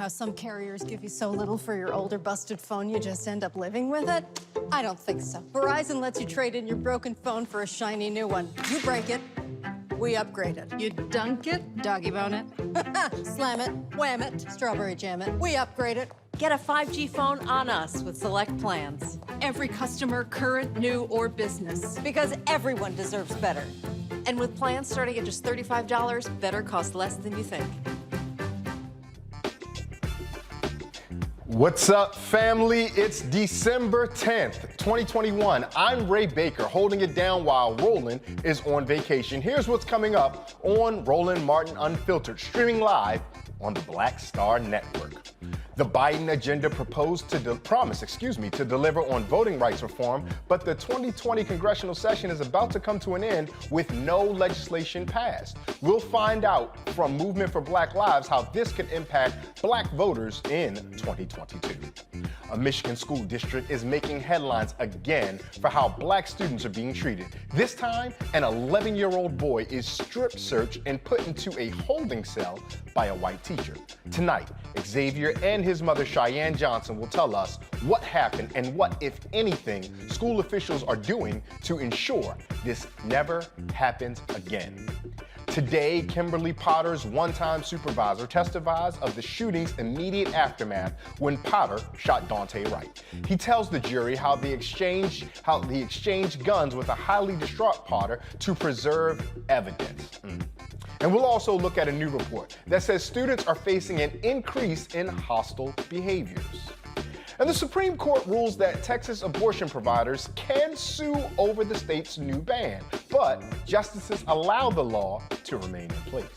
How some carriers give you so little for your older busted phone you just end up living with it? I don't think so. Verizon lets you trade in your broken phone for a shiny new one. You break it, we upgrade it. You dunk it, doggy bone it, slam it, wham it, strawberry jam it, we upgrade it. Get a 5G phone on us with select plans. Every customer, current, new, or business. Because everyone deserves better. And with plans starting at just $35, better costs less than you think. What's up, family? It's December 10th, 2021. I'm Ray Baker, holding it down while Roland is on vacation. Here's what's coming up on Roland Martin Unfiltered, streaming live on the Black Star Network. The Biden agenda promised to deliver on voting rights reform, but the 2020 congressional session is about to come to an end with no legislation passed. We'll find out from Movement for Black Lives how this could impact black voters in 2022. A Michigan school district is making headlines again for how black students are being treated. This time, an 11-year-old boy is strip searched and put into a holding cell by a white teacher. Tonight, Xavier and his mother, Cheyenne Johnson, will tell us what happened and what, if anything, school officials are doing to ensure this never happens again. Today, Kimberly Potter's one-time supervisor testifies of the shooting's immediate aftermath when Potter shot Daunte Wright. He tells the jury how they exchanged guns with a highly distraught Potter to preserve evidence. And we'll also look at a new report that says students are facing an increase in hostile behaviors. And the Supreme Court rules that Texas abortion providers can sue over the state's new ban, but justices allow the law to remain in place.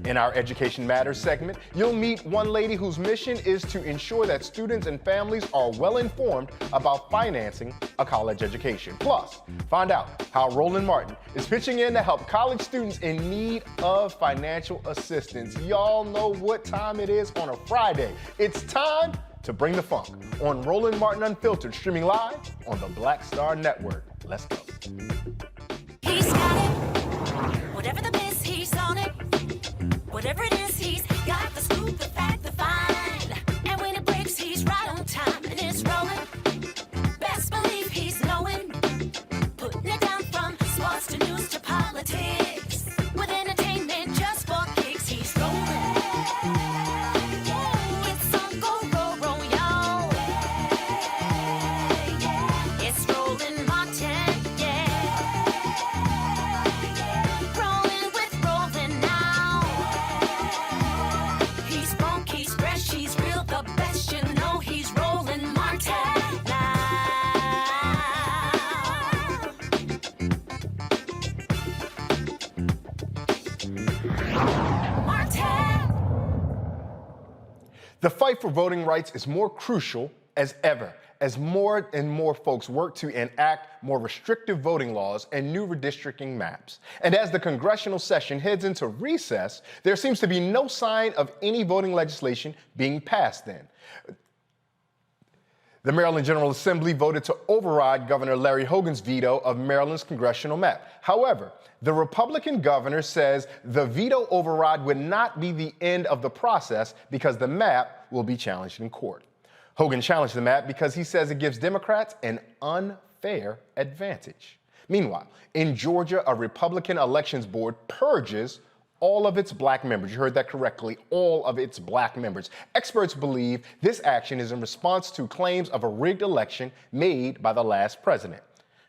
In our Education Matters segment, you'll meet one lady whose mission is to ensure that students and families are well informed about financing a college education. Plus, find out how Roland Martin is pitching in to help college students in need of financial assistance. Y'all know what time it is on a Friday. It's time to bring the funk on Roland Martin Unfiltered, streaming live on the Black Star Network. Let's go. He's got it. Whatever the biz, he's on it. Whatever it is, he's got the scoop, the fact, the find. And when it breaks, he's right on time and it's rolling. Best believe he's knowing. Putting it down from sports to news to politics. With entertainment just for kicks, he's rolling. It's on go, roll, y'all. It's Roland Martin, yeah. Rolling with Roland now. He's funk, he's fresh, he's real, the best, you know he's Roland Martin now. Martin! The fight for voting rights is more crucial as ever, as more and more folks work to enact more restrictive voting laws and new redistricting maps. And as the congressional session heads into recess, there seems to be no sign of any voting legislation being passed then. The Maryland General Assembly voted to override Governor Larry Hogan's veto of Maryland's congressional map. However, the Republican governor says the veto override would not be the end of the process because the map will be challenged in court. Hogan challenged the map because he says it gives Democrats an unfair advantage. Meanwhile, in Georgia, a Republican elections board purges all of its black members. You heard that correctly, all of its black members. Experts believe this action is in response to claims of a rigged election made by the last president.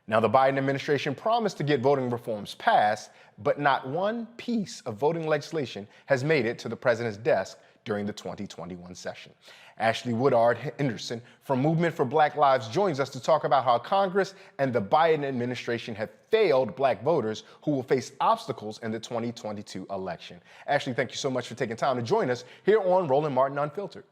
Now, the Biden administration promised to get voting reforms passed, but not one piece of voting legislation has made it to the president's desk during the 2021 session. Ashley Woodard Henderson from Movement for Black Lives joins us to talk about how Congress and the Biden administration have failed black voters who will face obstacles in the 2022 election. Ashley, thank you so much for taking time to join us here on Roland Martin Unfiltered.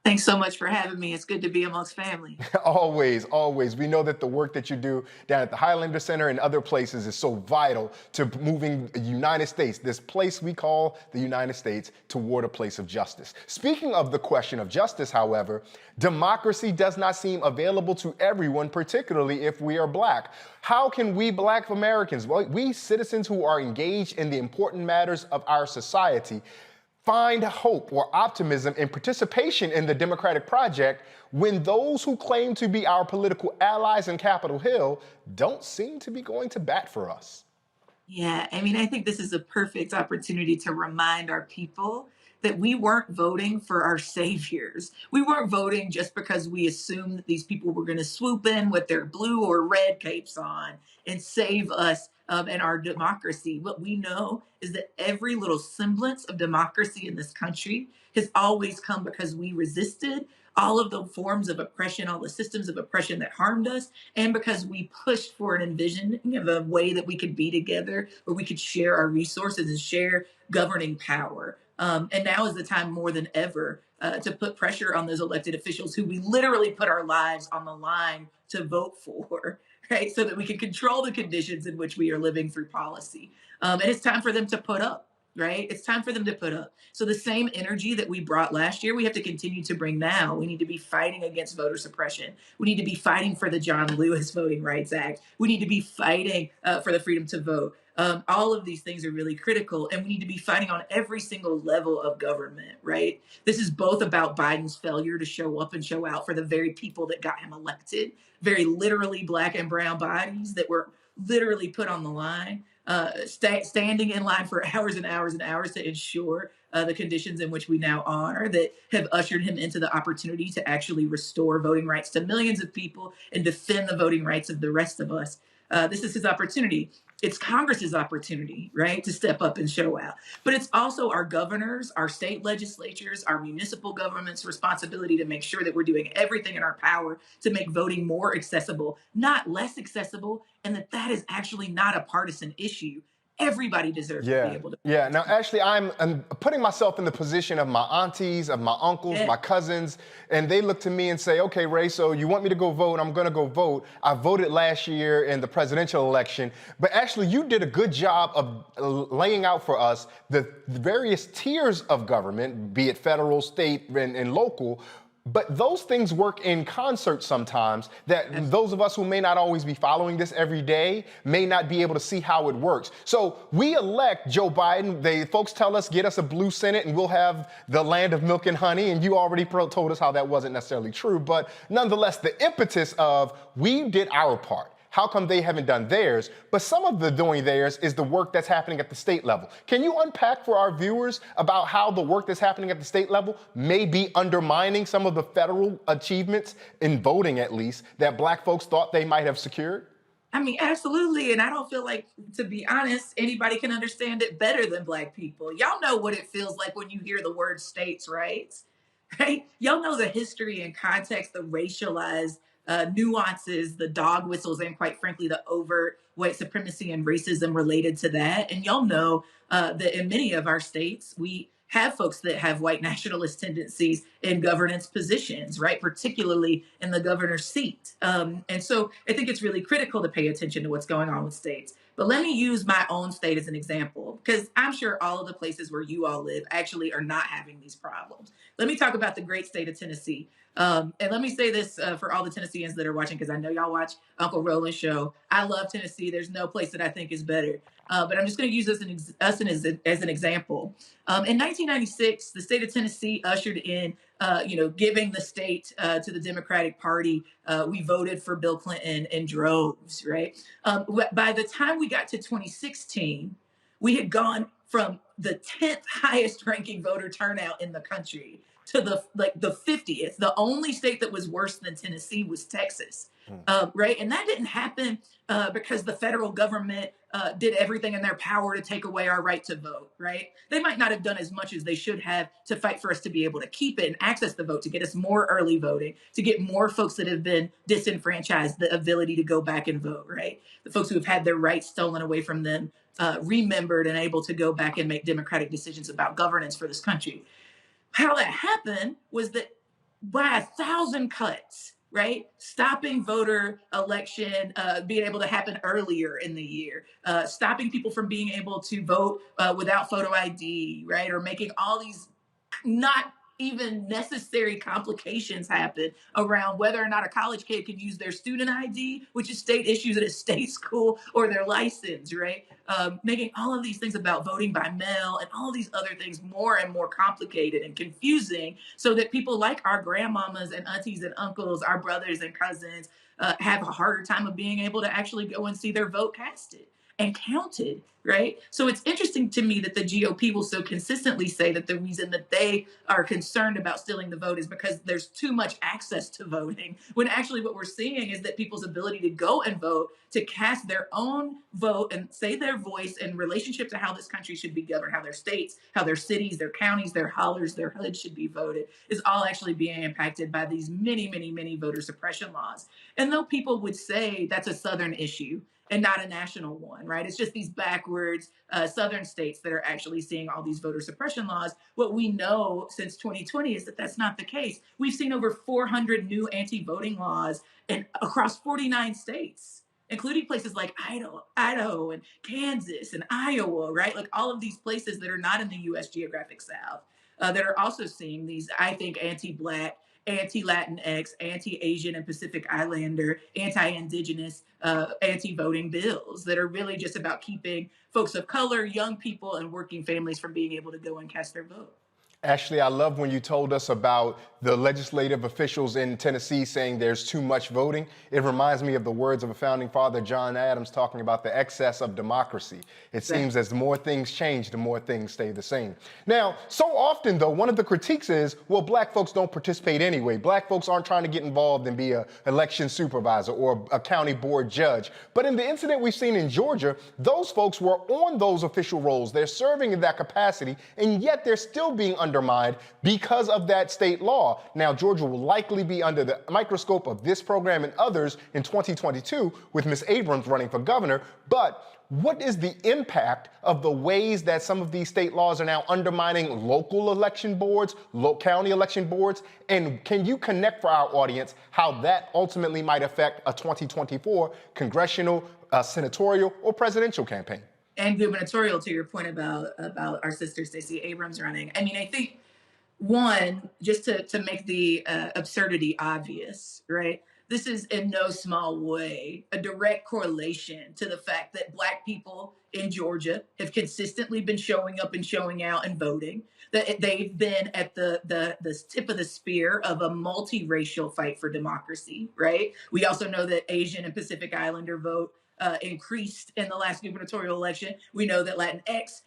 Thanks so much for having me. It's good to be amongst family. Always, always. We know that the work that you do down at the Highlander Center and other places is so vital to moving the United States, this place we call the United States, toward a place of justice. Speaking of the question of justice, however, democracy does not seem available to everyone, particularly if we are black. How can we black Americans, we citizens who are engaged in the important matters of our society, find hope or optimism and participation in the democratic project when those who claim to be our political allies in Capitol Hill don't seem to be going to bat for us? Yeah, I mean, I think this is a perfect opportunity to remind our people that we weren't voting for our saviors. We weren't voting just because we assumed that these people were going to swoop in with their blue or red capes on and save us and our democracy. What we know is that every little semblance of democracy in this country has always come because we resisted all of the forms of oppression, all the systems of oppression that harmed us, and because we pushed for an envisioning of a way that we could be together, where we could share our resources and share governing power. And now is the time more than ever to put pressure on those elected officials who we literally put our lives on the line to vote for, right? So that we can control the conditions in which we are living through policy. And it's time for them to put up. Right? It's time for them to put up. So the same energy that we brought last year, we have to continue to bring now. We need to be fighting against voter suppression. We need to be fighting for the John Lewis Voting Rights Act. We need to be fighting for the freedom to vote. All of these things are really critical, and we need to be fighting on every single level of government, right? This is both about Biden's failure to show up and show out for the very people that got him elected, very literally Black and brown bodies that were literally put on the line. Standing in line for hours and hours and hours to ensure the conditions in which we now are that have ushered him into the opportunity to actually restore voting rights to millions of people and defend the voting rights of the rest of us. This is his opportunity. It's Congress's opportunity, right, to step up and show out. But it's also our governors, our state legislatures, our municipal government's responsibility to make sure that we're doing everything in our power to make voting more accessible, not less accessible, and that is actually not a partisan issue. Everybody deserves to be able to. Yeah. Now, actually, I'm putting myself in the position of my aunties, of my uncles, my cousins, and they look to me and say, okay, Ray, so you want me to go vote? I'm going to go vote. I voted last year in the presidential election, but actually you did a good job of laying out for us the various tiers of government, be it federal, state, and local. But those things work in concert sometimes, that those of us who may not always be following this every day may not be able to see how it works. So we elect Joe Biden. Folks tell us, get us a blue Senate and we'll have the land of milk and honey. And you already told us how that wasn't necessarily true. But nonetheless, the impetus of we did our part. How come they haven't done theirs? But some of the doing theirs is the work that's happening at the state level. Can you unpack for our viewers about how the work that's happening at the state level may be undermining some of the federal achievements in voting, at least, that Black folks thought they might have secured? I mean, absolutely. And I don't feel like, to be honest, anybody can understand it better than Black people. Y'all know what it feels like when you hear the word states' rights, right? Y'all know the history and context, the racialized nuances, the dog whistles, and quite frankly, the overt white supremacy and racism related to that. And y'all know that in many of our states, we have folks that have white nationalist tendencies in governance positions, right? Particularly in the governor's seat. And so I think it's really critical to pay attention to what's going on with states. But let me use my own state as an example, because I'm sure all of the places where you all live actually are not having these problems. Let me talk about the great state of Tennessee. And let me say this for all the Tennesseans that are watching, because I know y'all watch Uncle Roland's show. I love Tennessee. There's no place that I think is better. But I'm just going to use us as an example. In 1996, the state of Tennessee ushered in, giving the state to the Democratic Party. We voted for Bill Clinton in droves, right? By the time we got to 2016, we had gone from the 10th highest ranking voter turnout in the country to the 50th. The only state that was worse than Tennessee was Texas, right? And that didn't happen because the federal government did everything in their power to take away our right to vote, right? They might not have done as much as they should have to fight for us to be able to keep it and access the vote, to get us more early voting, to get more folks that have been disenfranchised the ability to go back and vote, right? The folks who have had their rights stolen away from them, remembered and able to go back and make democratic decisions about governance for this country. How that happened was that by 1,000 cuts, right? Stopping voter election, being able to happen earlier in the year, stopping people from being able to vote without photo ID, right? Or making all these not even necessary complications happen around whether or not a college kid can use their student ID, which is state issues at a state school, or their license, right? Making all of these things about voting by mail and all these other things more and more complicated and confusing, so that people like our grandmamas and aunties and uncles, our brothers and cousins, have a harder time of being able to actually go and see their vote casted and counted, right? So it's interesting to me that the GOP will so consistently say that the reason that they are concerned about stealing the vote is because there's too much access to voting, when actually what we're seeing is that people's ability to go and vote, to cast their own vote and say their voice in relationship to how this country should be governed, how their states, how their cities, their counties, their hollers, their hoods should be voted, is all actually being impacted by these many, many, many voter suppression laws. And though people would say that's a Southern issue and not a national one, right? It's just these backwards Southern states that are actually seeing all these voter suppression laws. What we know since 2020 is that that's not the case. We've seen over 400 new anti-voting laws across 49 states, including places like Idaho and Kansas and Iowa, right? Like all of these places that are not in the U.S. geographic South, that are also seeing these, I think, anti-Black, anti-Latinx, anti-Asian and Pacific Islander, anti-Indigenous, anti-voting bills that are really just about keeping folks of color, young people, and working families from being able to go and cast their vote. Ashley, I love when you told us about the legislative officials in Tennessee saying there's too much voting. It reminds me of the words of a founding father, John Adams, talking about the excess of democracy. It seems as the more things change, the more things stay the same. Now, so often, though, one of the critiques is, well, Black folks don't participate anyway. Black folks aren't trying to get involved and be an election supervisor or a county board judge. But in the incident we've seen in Georgia, those folks were on those official roles. They're serving in that capacity, and yet they're still being undermined because of that state law. Now, Georgia will likely be under the microscope of this program and others in 2022 with Ms. Abrams running for governor. But what is the impact of the ways that some of these state laws are now undermining local election boards, county election boards? And can you connect for our audience how that ultimately might affect a 2024 congressional, senatorial, or presidential campaign? And gubernatorial, to your point about our sister Stacey Abrams running. I mean, I think, one, just to make the absurdity obvious, right? This is in no small way a direct correlation to the fact that Black people in Georgia have consistently been showing up and showing out and voting, that they've been at the tip of the spear of a multiracial fight for democracy, right? We also know that Asian and Pacific Islander vote increased in the last gubernatorial election. We know that Latinx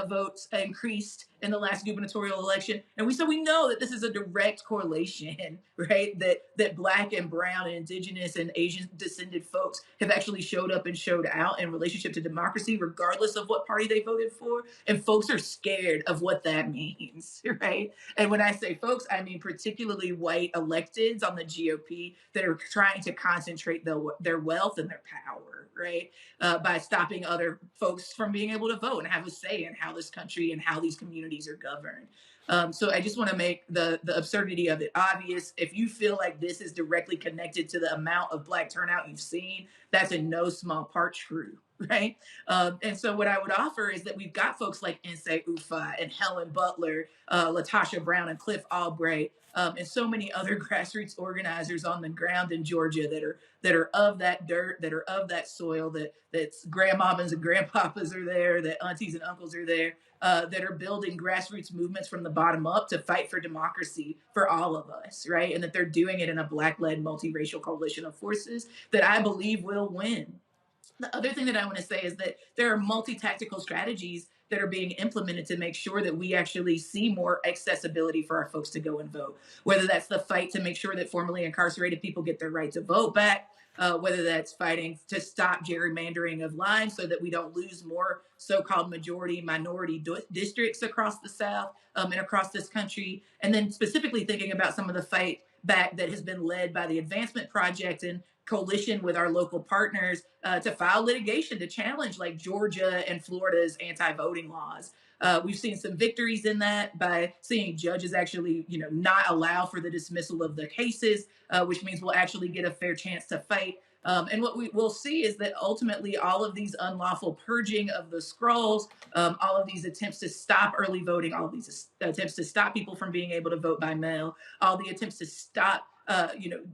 votes increased in the last gubernatorial election. And we know that this is a direct correlation, right? That Black and brown and indigenous and Asian descended folks have actually showed up and showed out in relationship to democracy, regardless of what party they voted for. And folks are scared of what that means, right? And when I say folks, I mean particularly white electeds on the GOP that are trying to concentrate their wealth and their power, right? By stopping other folks from being able to vote and have a say in how this country and how these communities are governed. So I just want to make the absurdity of it obvious. If you feel like this is directly connected to the amount of Black turnout you've seen, that's in no small part true, right? And so what I would offer is that we've got folks like Nsé Ufot and Helen Butler, Latasha Brown and Cliff Albright, and so many other grassroots organizers on the ground in Georgia that are of that dirt, that are of that soil, that's grandmamas and grandpapas are there, that aunties and uncles are there, that are building grassroots movements from the bottom up to fight for democracy for all of us, right? And that they're doing it in a Black-led multiracial coalition of forces that I believe will win. The other thing that I want to say is that there are multi-tactical strategies that are being implemented to make sure that we actually see more accessibility for our folks to go and vote, whether that's the fight to make sure that formerly incarcerated people get their right to vote back, whether that's fighting to stop gerrymandering of lines so that we don't lose more so-called majority minority districts across the South and across this country, and then specifically thinking about some of the fight back that has been led by the Advancement Project and coalition with our local partners to file litigation to challenge like Georgia and Florida's anti-voting laws. We've seen some victories in that by seeing judges actually, not allow for the dismissal of the cases, which means we'll actually get a fair chance to fight And what we will see is that ultimately all of these unlawful purging of the scrolls, all of these attempts to stop early voting, all of these attempts to stop people from being able to vote by mail, all the attempts to stop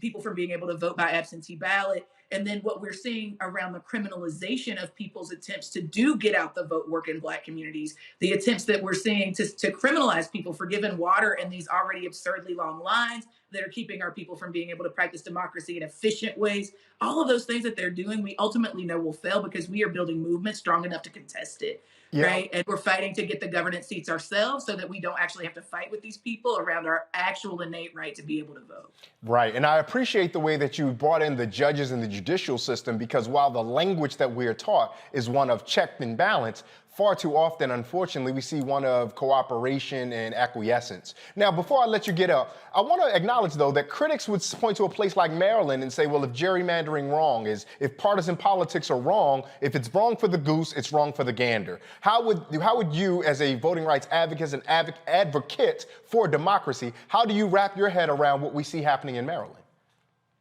people from being able to vote by absentee ballot. And then what we're seeing around the criminalization of people's attempts to do get out the vote work in Black communities, the attempts that we're seeing to criminalize people for giving water in these already absurdly long lines that are keeping our people from being able to practice democracy in efficient ways. All of those things that they're doing, we ultimately know will fail because we are building movements strong enough to contest it. Yeah. Right. And we're fighting to get the governance seats ourselves so that we don't actually have to fight with these people around our actual innate right to be able to vote. Right. And I appreciate the way that you brought in the judges and the judicial system, because while the language that we are taught is one of check and balance, far too often, unfortunately, we see one of cooperation and acquiescence. Now, before I let you get up, I want to acknowledge, though, that critics would point to a place like Maryland and say, well, if gerrymandering wrong is, if partisan politics are wrong, if it's wrong for the goose, it's wrong for the gander. How would you, as a voting rights advocate and advocate for democracy, how do you wrap your head around what we see happening in Maryland?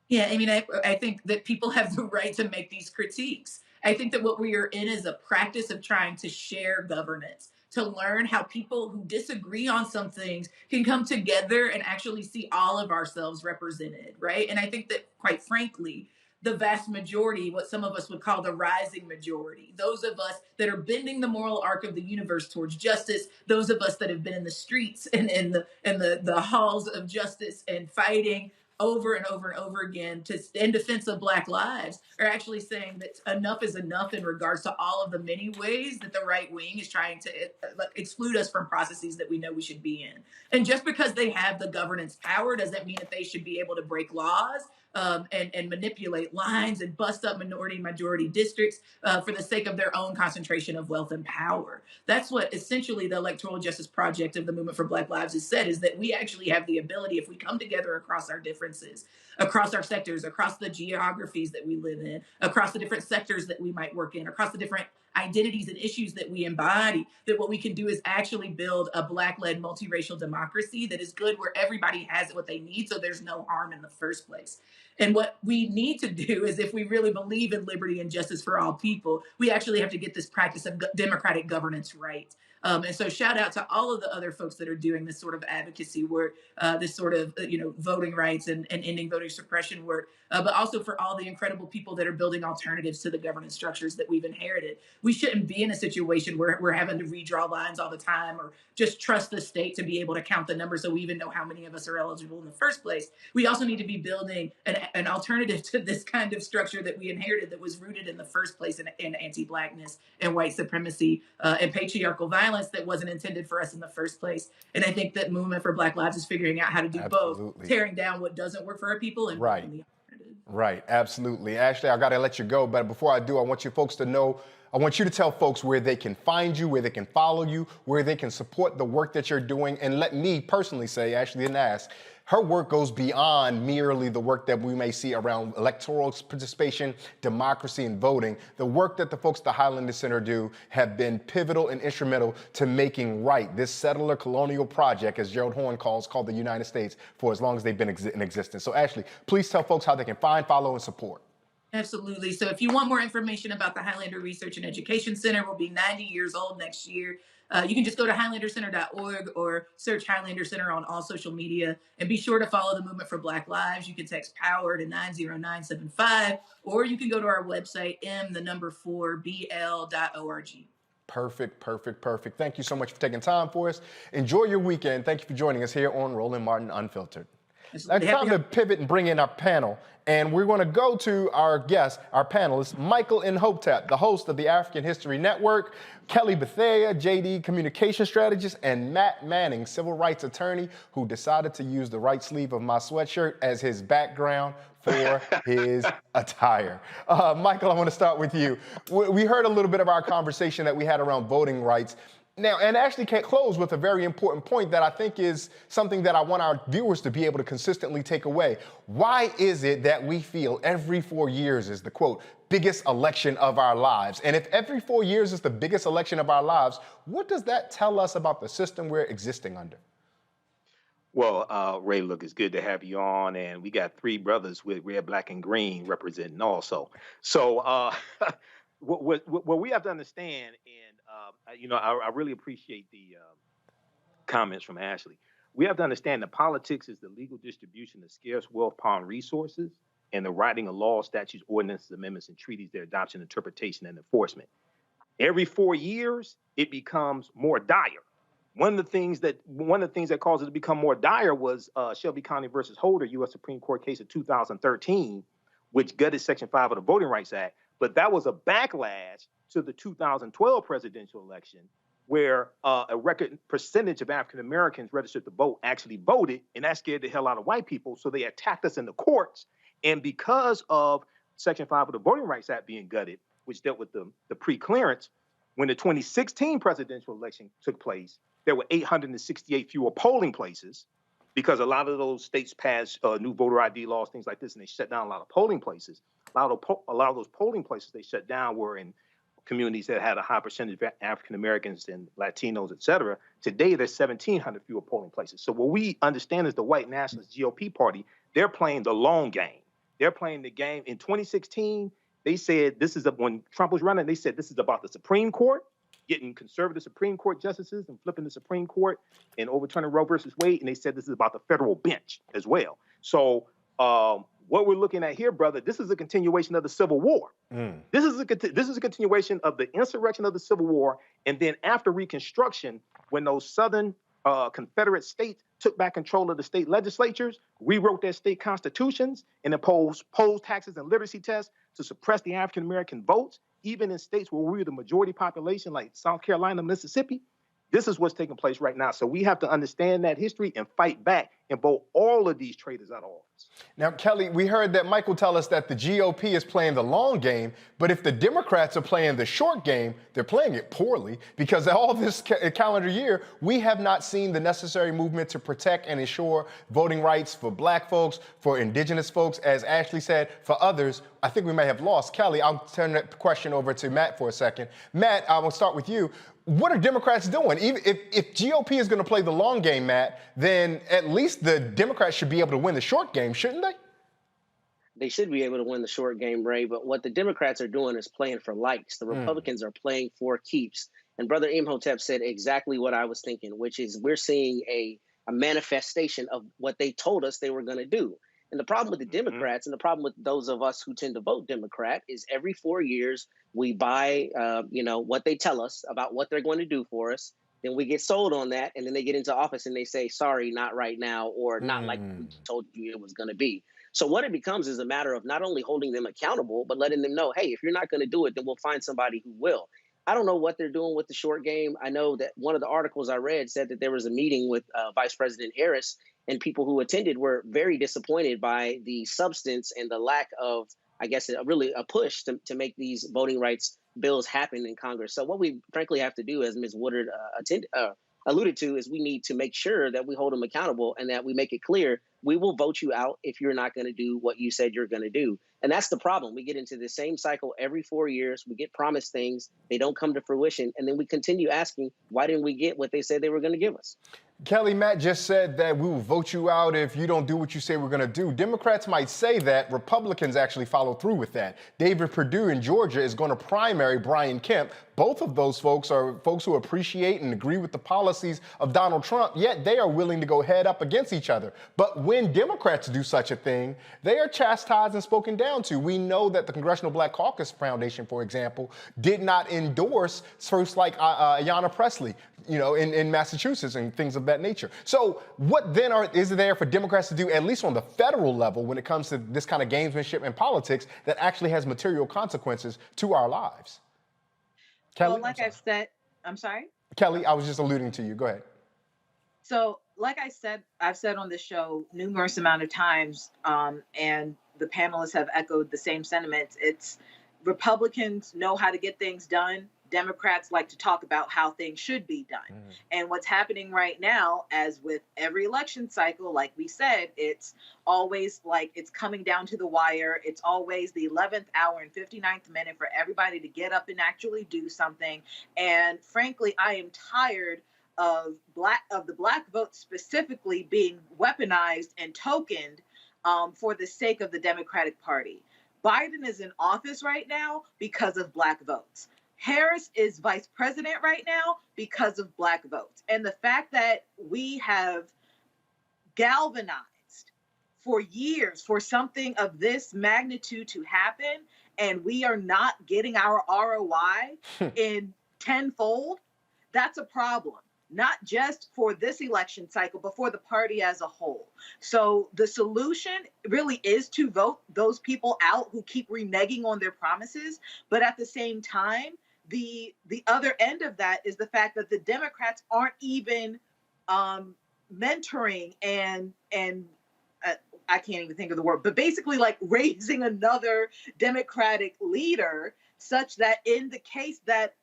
Yeah, I mean, I think that people have the right to make these critiques. I think that what we are in is a practice of trying to share governance, to learn how people who disagree on some things can come together and actually see all of ourselves represented, right? And I think that, quite frankly, the vast majority, what some of us would call the rising majority, those of us that are bending the moral arc of the universe towards justice, those of us that have been in the streets and in the halls of justice and fighting over and over and over again in defense of Black lives, are actually saying that enough is enough in regards to all of the many ways that the right wing is trying to exclude us from processes that we know we should be in. And just because they have the governance power doesn't mean that they should be able to break laws and manipulate lines and bust up minority and majority districts for the sake of their own concentration of wealth and power. That's what essentially the Electoral Justice Project of the Movement for Black Lives has said, is that we actually have the ability, if we come together across our differences, across our sectors, across the geographies that we live in, across the different sectors that we might work in, across the different identities and issues that we embody, that what we can do is actually build a Black-led multiracial democracy that is good, where everybody has what they need, so there's no harm in the first place. And what we need to do is, if we really believe in liberty and justice for all people, we actually have to get this practice of democratic governance right. And so shout out to all of the other folks that are doing this sort of advocacy work, this sort of, voting rights and ending voter suppression work, but also for all the incredible people that are building alternatives to the governance structures that we've inherited. We shouldn't be in a situation where we're having to redraw lines all the time or just trust the state to be able to count the numbers so we even know how many of us are eligible in the first place. We also need to be building an alternative to this kind of structure that we inherited, that was rooted in the first place in anti-Blackness and white supremacy and patriarchal violence that wasn't intended for us in the first place. And I think that Movement for Black Lives is figuring out how to do both, tearing down what doesn't work for our people and building the alternative. Right, absolutely. Ashley, I gotta let you go, but before I do, I want you folks to know, I want you to tell folks where they can find you, where they can follow you, where they can support the work that you're doing. And let me personally say, Ashley didn't ask, her work goes beyond merely the work that we may see around electoral participation, democracy, and voting. The work that the folks at the Highlander Center do have been pivotal and instrumental to making right this settler colonial project, as Gerald Horne called the United States, for as long as they've been in existence. So Ashley, please tell folks how they can find, follow, and support. Absolutely. So if you want more information about the Highlander Research and Education Center, we'll be 90 years old next year. You can just go to highlandercenter.org or search Highlander Center on all social media, and be sure to follow the Movement for Black Lives. You can text POWER to 90975, or you can go to our website, m4bl.org. Perfect. Thank you so much for taking time for us. Enjoy your weekend. Thank you for joining us here on Roland Martin Unfiltered. It's time to pivot and bring in our panel. And we're going to go to our guest, our panelists, Michael Nhotep, the host of the African History Network, Kelly Bethea, JD communication strategist, and Matt Manning, civil rights attorney, who decided to use the right sleeve of my sweatshirt as his background for his attire. Michael, I want to start with you. We heard a little bit of our conversation that we had around voting rights. Now, and Ashley can't close with a very important point that I think is something that I want our viewers to be able to consistently take away. Why is it that we feel every 4 years is the, quote, biggest election of our lives? And if every 4 years is the biggest election of our lives, what does that tell us about the system we're existing under? Well, Ray, look, it's good to have you on, and we got three brothers with red, black, and green representing also. So, what we have to understand, and I really appreciate the comments from Ashley. We have to understand that politics is the legal distribution of scarce wealth, power, and resources, and the writing of laws, statutes, ordinances, amendments, and treaties, their adoption, interpretation, and enforcement. Every 4 years, it becomes more dire. One of the things that caused it to become more dire was Shelby County versus Holder, U.S. Supreme Court case of 2013, which gutted Section 5 of the Voting Rights Act. But that was a backlash to the 2012 presidential election, where a record percentage of African Americans registered to vote actually voted, and that scared the hell out of white people. So they attacked us in the courts. And because of Section 5 of the Voting Rights Act being gutted, which dealt with the pre-clearance, when the 2016 presidential election took place, there were 868 fewer polling places because a lot of those states passed new voter ID laws, things like this, and they shut down a lot of polling places. A lot of those polling places they shut down were in communities that had a high percentage of African Americans and Latinos, et cetera. Today, there's 1,700 fewer polling places. So what we understand is the white nationalist GOP party, they're playing the long game. They're playing the game. In 2016, they said when Trump was running, they said this is about the Supreme Court, getting conservative Supreme Court justices and flipping the Supreme Court and overturning Roe versus Wade. And they said this is about the federal bench as well. So what we're looking at here, brother, this is a continuation of the Civil War. This is a continuation of the insurrection of the Civil War. And then after Reconstruction, when those Southern Confederate states took back control of the state legislatures, rewrote their state constitutions, and imposed poll taxes and literacy tests to suppress the African American votes, even in states where we were the majority population, like South Carolina, Mississippi. This is what's taking place right now. So we have to understand that history and fight back and vote all of these traitors out of office. Now, Kelly, we heard that Michael tell us that the GOP is playing the long game, but if the Democrats are playing the short game, they're playing it poorly because all this calendar year, we have not seen the necessary movement to protect and ensure voting rights for black folks, for indigenous folks, as Ashley said, for others. I think we may have lost. Kelly, I'll turn that question over to Matt for a second. Matt, I will start with you. What are Democrats doing? Even if GOP is going to play the long game, Matt, then at least the Democrats should be able to win the short game, shouldn't they? They should be able to win the short game, Ray. But what the Democrats are doing is playing for likes. The Republicans are playing for keeps. And Brother Imhotep said exactly what I was thinking, which is we're seeing a manifestation of what they told us they were going to do. And the problem with the Democrats and the problem with those of us who tend to vote Democrat is every 4 years we buy, what they tell us about what they're going to do for us. Then we get sold on that. And then they get into office and they say, sorry, not right now, or not like we told you it was going to be. So what it becomes is a matter of not only holding them accountable, but letting them know, hey, if you're not going to do it, then we'll find somebody who will. I don't know what they're doing with the short game. I know that one of the articles I read said that there was a meeting with Vice President Harris, and people who attended were very disappointed by the substance and the lack of, I guess, a push to make these voting rights bills happen in Congress. So what we frankly have to do, as Ms. Woodard alluded to, is we need to make sure that we hold them accountable and that we make it clear we will vote you out if you're not going to do what you said you're going to do. And that's the problem. We get into the same cycle every 4 years. We get promised things. They don't come to fruition. And then we continue asking, why didn't we get what they said they were going to give us? Kelly, Matt just said that we will vote you out if you don't do what you say we're going to do. Democrats might say that. Republicans actually follow through with that. David Perdue in Georgia is going to primary Brian Kemp. Both of those folks are folks who appreciate and agree with the policies of Donald Trump, yet they are willing to go head up against each other. But when Democrats do such a thing, they are chastised and spoken down to. We know that the Congressional Black Caucus Foundation, for example, did not endorse folks like Ayanna Pressley, in Massachusetts and things of that nature. So what then is there for Democrats to do, at least on the federal level, when it comes to this kind of gamesmanship in politics that actually has material consequences to our lives? Kelly? Well, I'm sorry? Kelly, I was just alluding to you. Go ahead. So, like I've said on this show numerous amount of times, and the panelists have echoed the same sentiments. It's Republicans know how to get things done. Democrats like to talk about how things should be done. And what's happening right now, as with every election cycle, like we said, it's always like it's coming down to the wire. It's always the 11th hour and 59th minute for everybody to get up and actually do something. And frankly, I am tired of the black vote specifically being weaponized and tokened for the sake of the Democratic Party. Biden is in office right now because of black votes. Harris is vice president right now because of black votes. And the fact that we have galvanized for years for something of this magnitude to happen, and we are not getting our ROI in tenfold, that's a problem. Not just for this election cycle, but for the party as a whole. So the solution really is to vote those people out who keep reneging on their promises. But at the same time, the other end of that is the fact that the Democrats aren't even mentoring and I can't even think of the word, but basically like raising another Democratic leader, such that in the case that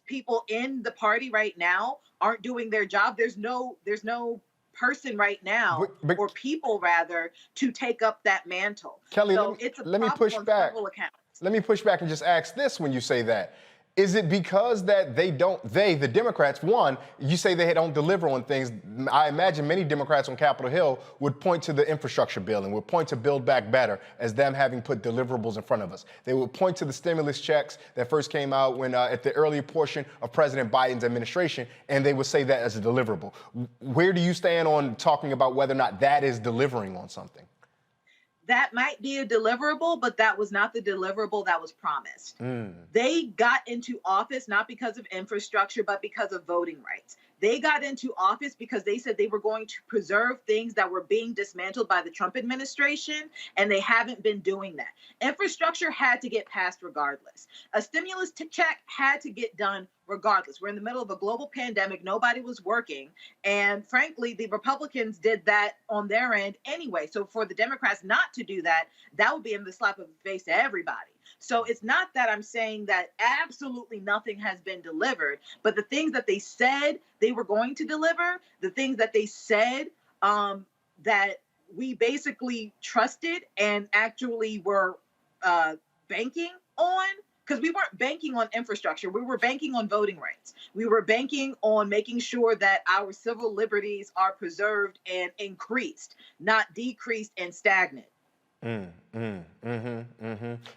people in the party right now aren't doing their job, there's no person right now, or people rather, to take up that mantle. Kelly, so it's a let me push on back. several accounts. Let me push back and just ask this when you say that. Is it because that the Democrats, one, you say they don't deliver on things. I imagine many Democrats on Capitol Hill would point to the infrastructure bill and would point to Build Back Better as them having put deliverables in front of us. They would point to the stimulus checks that first came out when at the earlier portion of President Biden's administration, and they would say that as a deliverable. Where do you stand on talking about whether or not that is delivering on something? That might be a deliverable, but that was not the deliverable that was promised. They got into office not because of infrastructure, but because of voting rights. They got into office because they said they were going to preserve things that were being dismantled by the Trump administration, and they haven't been doing that. Infrastructure had to get passed regardless. A stimulus check had to get done regardless. We're in the middle of a global pandemic. Nobody was working. And frankly, the Republicans did that on their end anyway. So for the Democrats not to do that, that would be in the slap of the face to everybody. So it's not that I'm saying that absolutely nothing has been delivered, but the things that they said they were going to deliver, the things that they said that we basically trusted and actually were banking on, because we weren't banking on infrastructure. We were banking on voting rights. We were banking on making sure that our civil liberties are preserved and increased, not decreased and stagnant. I'm going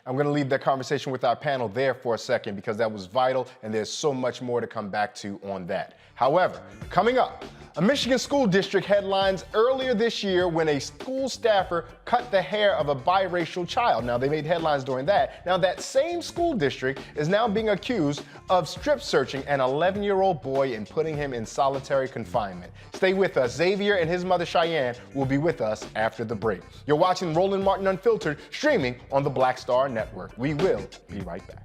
to leave that conversation with our panel there for a second because that was vital, and there's so much more to come back to on that. However, coming up, a Michigan school district headlines earlier this year when a school staffer cut the hair of a biracial child. Now, they made headlines during that. Now, that same school district is now being accused of strip searching an 11-year-old boy and putting him in solitary confinement. Stay with us. Xavier and his mother, Cheyenne, will be with us after the break. You're watching Roland Martin Unfiltered, streaming on the Black Star Network. We will be right back.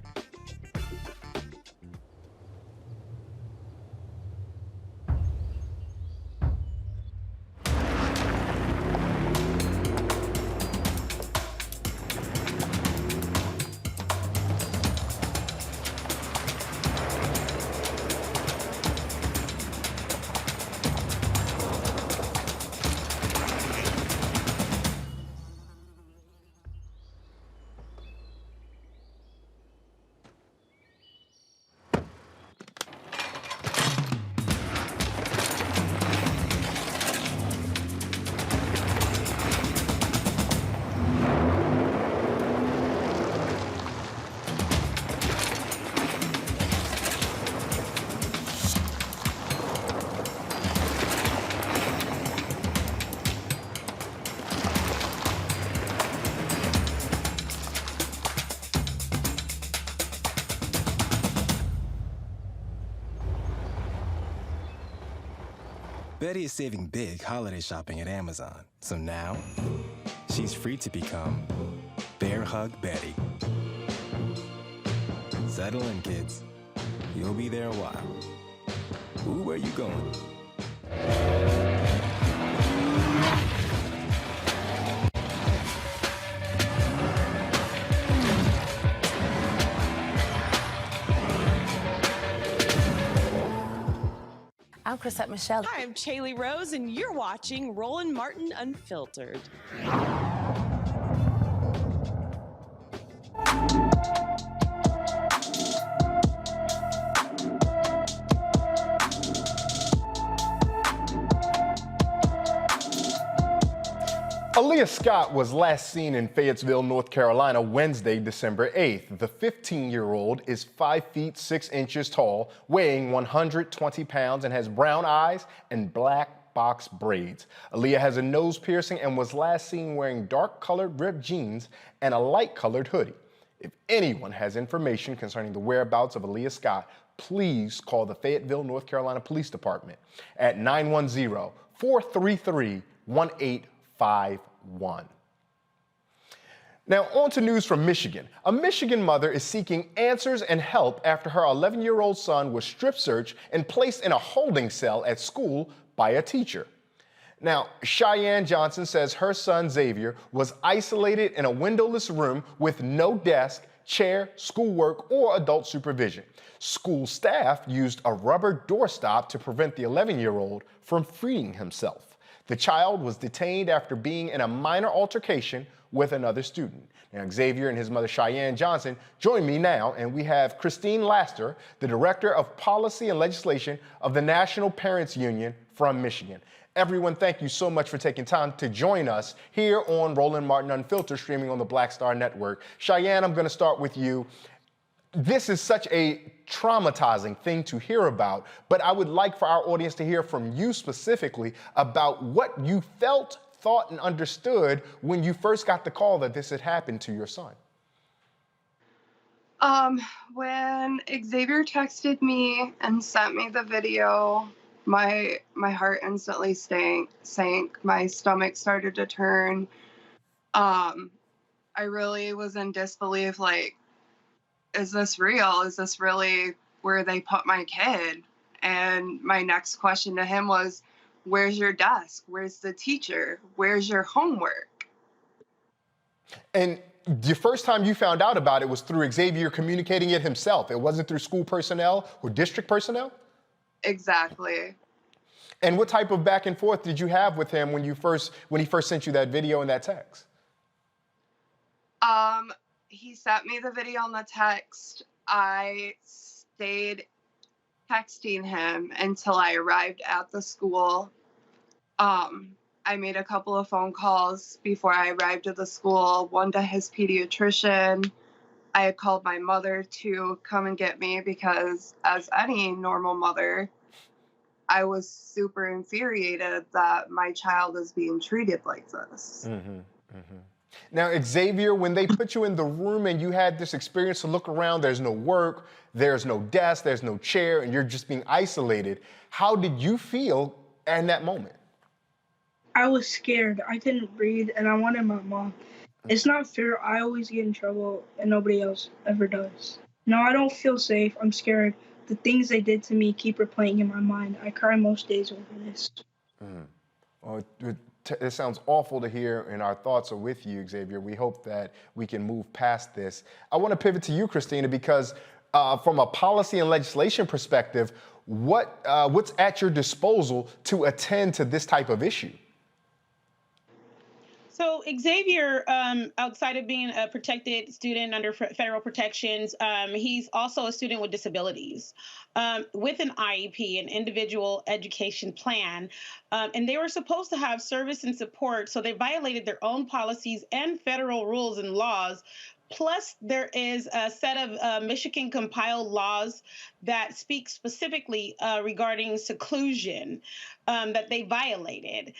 Betty is saving big holiday shopping at Amazon. So now, she's free to become Bear Hug Betty. Settle in, kids. You'll be there a while. Ooh, where you going? I'm Chrisette Michelle. Hi, I'm Chaley Rose, and you're watching Roland Martin Unfiltered. Aaliyah Scott was last seen in Fayetteville, North Carolina, Wednesday, December 8th. The 15-year-old is 5 feet 6 inches tall, weighing 120 pounds, and has brown eyes and black box braids. Aaliyah has a nose piercing and was last seen wearing dark-colored ripped jeans and a light-colored hoodie. If anyone has information concerning the whereabouts of Aaliyah Scott, please call the Fayetteville, North Carolina Police Department at 910-433-1851. Now, on to news from Michigan. A Michigan mother is seeking answers and help after her 11-year-old son was strip searched and placed in a holding cell at school by a teacher. Now, Cheyenne Johnson says her son Xavier was isolated in a windowless room with no desk, chair, schoolwork, or adult supervision. School staff used a rubber doorstop to prevent the 11-year-old from freeing himself. The child was detained after being in a minor altercation with another student. Now, Xavier and his mother, Cheyenne Johnson, join me now, and we have Christine Laster, the Director of Policy and Legislation of the National Parents Union from Michigan. Everyone, thank you so much for taking time to join us here on Roland Martin Unfiltered, streaming on the Black Star Network. Cheyenne, I'm going to start with you. This is such a traumatizing thing to hear about, but I would like for our audience to hear from you specifically about what you felt, thought, and understood when you first got the call that this had happened to your son. When Xavier texted me and sent me the video, my heart instantly sank. My stomach started to turn. I really was in disbelief, like, is this real? Is this really where they put my kid? And my next question to him was, where's your desk? Where's the teacher? Where's your homework? And the first time you found out about it was through Xavier communicating it himself. It wasn't through school personnel or district personnel? Exactly. And what type of back and forth did you have with him when he first sent you that video and that text? He sent me the video on the text. I stayed texting him until I arrived at the school. I made a couple of phone calls before I arrived at the school, one to his pediatrician. I had called my mother to come and get me because, as any normal mother, I was super infuriated that my child is being treated like this. Mm-hmm, mm-hmm. Now, Xavier, when they put you in the room and you had this experience to look around, there's no work, there's no desk, there's no chair, and you're just being isolated, how did you feel in that moment? I was scared. I couldn't breathe, and I wanted my mom. It's not fair. I always get in trouble, and nobody else ever does. No, I don't feel safe. I'm scared. The things they did to me keep replaying in my mind. I cry most days over this. Well, it sounds awful to hear, and our thoughts are with you, Xavier. We hope that we can move past this. I want to pivot to you, Christina, because from a policy and legislation perspective, what's at your disposal to attend to this type of issue? So Xavier, outside of being a protected student under federal protections, he's also a student with disabilities with an IEP, an individual education plan. And they were supposed to have service and support, so they violated their own policies and federal rules and laws. Plus, there is a set of Michigan compiled laws that speak specifically regarding seclusion that they violated.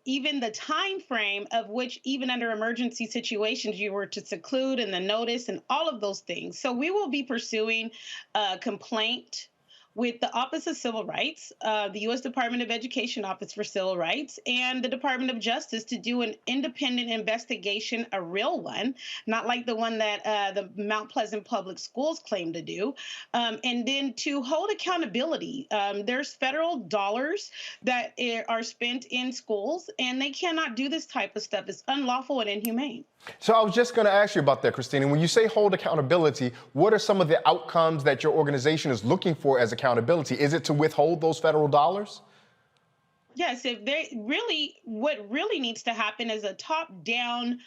Even the time frame of which, even under emergency situations, you were to seclude and the notice and all of those things. So we will be pursuing a complaint with the Office of Civil Rights, the U.S. Department of Education Office for Civil Rights, and the Department of Justice to do an independent investigation, a real one, not like the one that the Mount Pleasant Public Schools claim to do, and then to hold accountability. There's federal dollars that are spent in schools, and they cannot do this type of stuff. It's unlawful and inhumane. So I was just going to ask you about that, Christina. When you say hold accountability, what are some of the outcomes that your organization is looking for as accountability? Is it to withhold those federal dollars? Yes, what really needs to happen is a top-down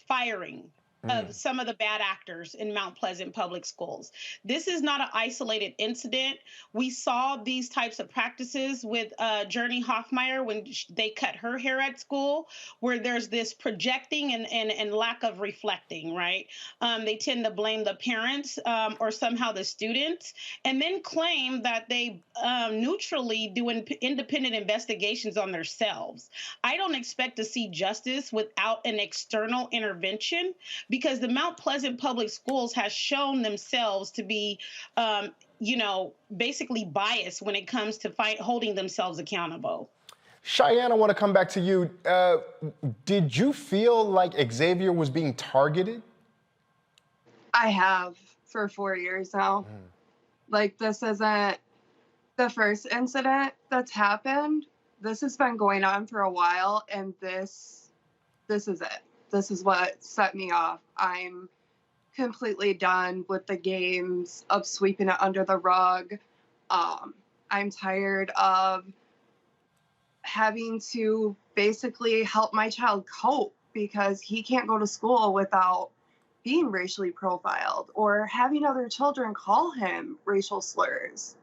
firing of some of the bad actors in Mount Pleasant Public Schools. This is not an isolated incident. We saw these types of practices with Journey Hoffmeyer when they cut her hair at school, where there's this projecting and lack of reflecting, right? They tend to blame the parents or somehow the students, and then claim that they neutrally do independent investigations on themselves. I don't expect to see justice without an external intervention, because the Mount Pleasant Public Schools has shown themselves to be, basically biased when it comes to holding themselves accountable. Cheyenne, I want to come back to you. Did you feel like Xavier was being targeted? I have for 4 years now. Like, this isn't the first incident that's happened. This has been going on for a while, and this is it. This is what set me off. I'm completely done with the games of sweeping it under the rug. I'm tired of having to basically help my child cope because he can't go to school without being racially profiled or having other children call him racial slurs.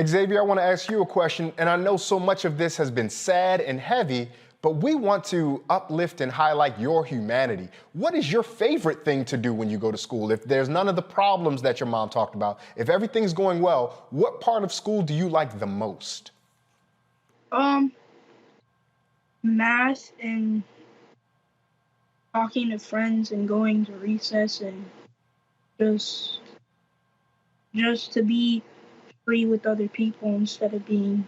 Xavier, I want to ask you a question, and I know so much of this has been sad and heavy, but we want to uplift and highlight your humanity. What is your favorite thing to do when you go to school? If there's none of the problems that your mom talked about, if everything's going well, what part of school do you like the most? Math and talking to friends and going to recess and just to be free with other people instead of being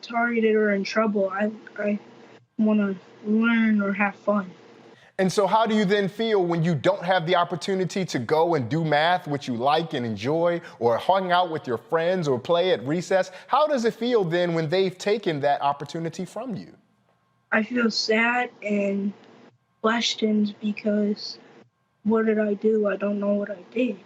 targeted or in trouble. I want to learn or have fun. And so how do you then feel when you don't have the opportunity to go and do math, which you like and enjoy, or hang out with your friends or play at recess? How does it feel then when they've taken that opportunity from you? I feel sad and questioned because what did I do? I don't know what I did.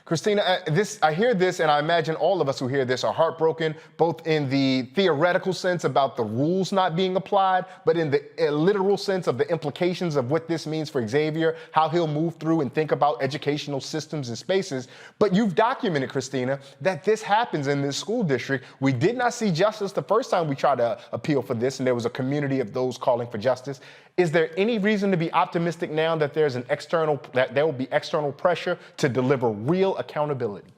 Christina, I hear this, and I imagine all of us who hear this are heartbroken, both in the theoretical sense about the rules not being applied, but in the literal sense of the implications of what this means for Xavier, how he'll move through and think about educational systems and spaces. But you've documented, Christina, that this happens in this school district. We did not see justice the first time we tried to appeal for this, and there was a community of those calling for justice. Is there any reason to be optimistic now that there will be external pressure to deliver real accountability?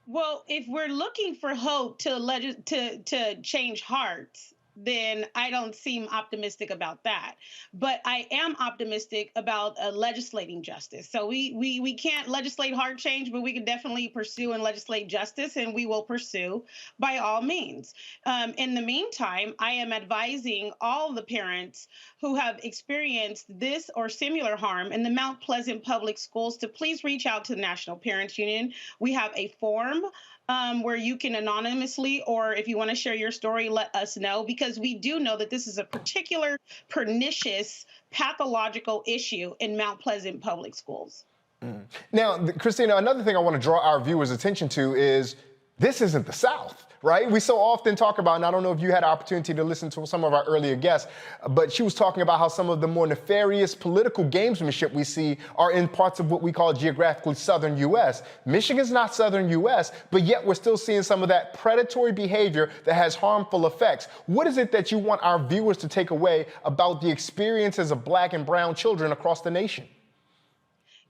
Well, if we're looking for hope to change hearts, then I don't seem optimistic about that. But I am optimistic about legislating justice. So we can't legislate heart change, but we can definitely pursue and legislate justice, and we will pursue by all means. In the meantime, I am advising all the parents who have experienced this or similar harm in the Mount Pleasant Public Schools to please reach out to the National Parents Union. We have a form where you can anonymously, or if you want to share your story, let us know, because we do know that this is a particular pernicious pathological issue in Mount Pleasant Public Schools. Now, Christina, another thing I want to draw our viewers' attention to is this isn't the South, right? We so often talk about, and I don't know if you had an opportunity to listen to some of our earlier guests, but she was talking about how some of the more nefarious political gamesmanship we see are in parts of what we call geographically southern U.S. Michigan's not southern U.S., but yet we're still seeing some of that predatory behavior that has harmful effects. What is it that you want our viewers to take away about the experiences of Black and brown children across the nation?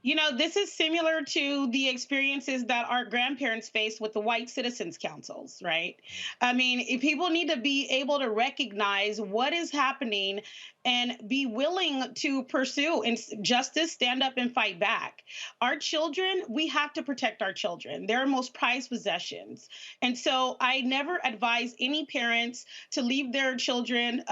You know, this is similar to the experiences that our grandparents faced with the white citizens councils, right? I mean, if people need to be able to recognize what is happening and be willing to pursue justice, stand up and fight back. Our children, we have to protect our children. They're our most prized possessions. And so I never advise any parents to leave their children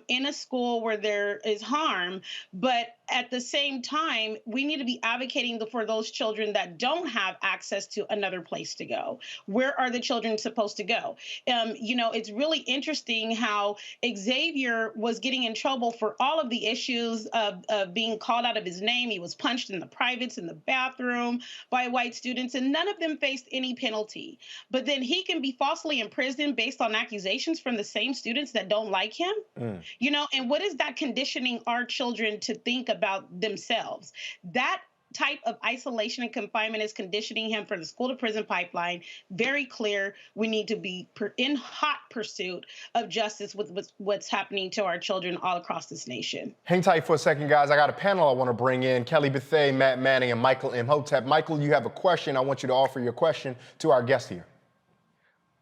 in a school where there is harm, but at the same time, we need to be advocating for those children that don't have access to another place to go. Where are the children supposed to go? It's really interesting how Xavier was getting in trouble for all of the issues of being called out of his name. He was punched in the privates in the bathroom by white students, and none of them faced any penalty. But then he can be falsely imprisoned based on accusations from the same students that don't like him. And what is that conditioning our children to think about themselves? That type of isolation and confinement is conditioning him for the school to prison pipeline. Very clear. We need to be in hot pursuit of justice with what's happening to our children all across this nation. Hang tight for a second, guys. I got a panel I want to bring in. Kelly Bethea, Matt Manning, and Michael Imhotep. Michael, you have a question. I want you to offer your question to our guest here.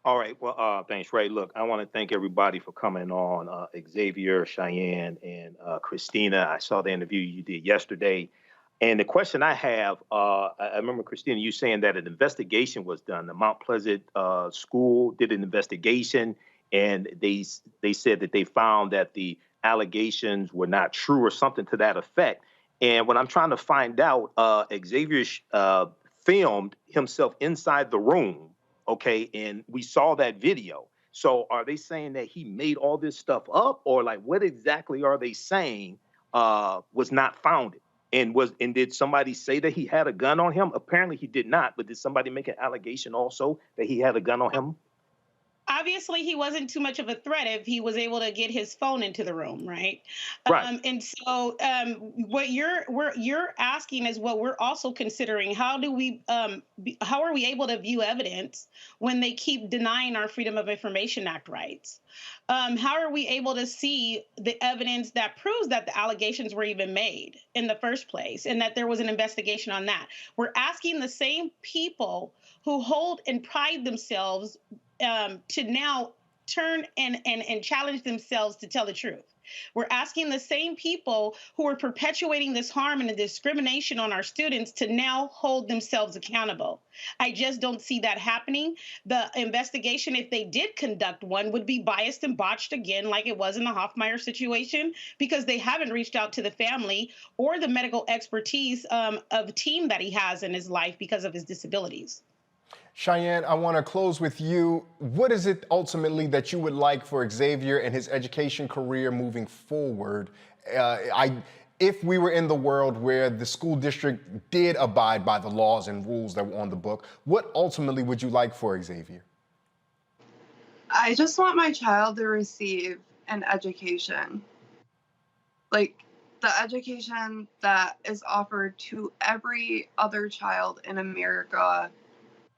All right. Well, thanks, Ray. Look, I want to thank everybody for coming on. Xavier, Cheyenne, and Christina. I saw the interview you did yesterday. And the question I have, I remember, Christina, you saying that an investigation was done. The Mount Pleasant school did an investigation, and they said that they found that the allegations were not true or something to that effect. And what I'm trying to find out, Xavier filmed himself inside the room. Okay, and we saw that video. So are they saying that he made all this stuff up, or like what exactly are they saying was not founded? And did somebody say that he had a gun on him? Apparently he did not, but did somebody make an allegation also that he had a gun on him? Obviously, he wasn't too much of a threat if he was able to get his phone into the room, right? Right. And so, what you're asking is what we're also considering. How are we able to view evidence when they keep denying our Freedom of Information Act rights? How are we able to see the evidence that proves that the allegations were even made in the first place and that there was an investigation on that? We're asking the same people who hold and pride themselves to now turn and challenge themselves to tell the truth. We're asking the same people who are perpetuating this harm and the discrimination on our students to now hold themselves accountable. I just don't see that happening. The investigation, if they did conduct one, would be biased and botched again, like it was in the Hoffmeyer situation, because they haven't reached out to the family or the medical expertise of a team that he has in his life because of his disabilities. Cheyenne, I want to close with you. What is it ultimately that you would like for Xavier and his education career moving forward? If we were in the world where the school district did abide by the laws and rules that were on the book, what ultimately would you like for Xavier? I just want my child to receive an education. Like the education that is offered to every other child in America.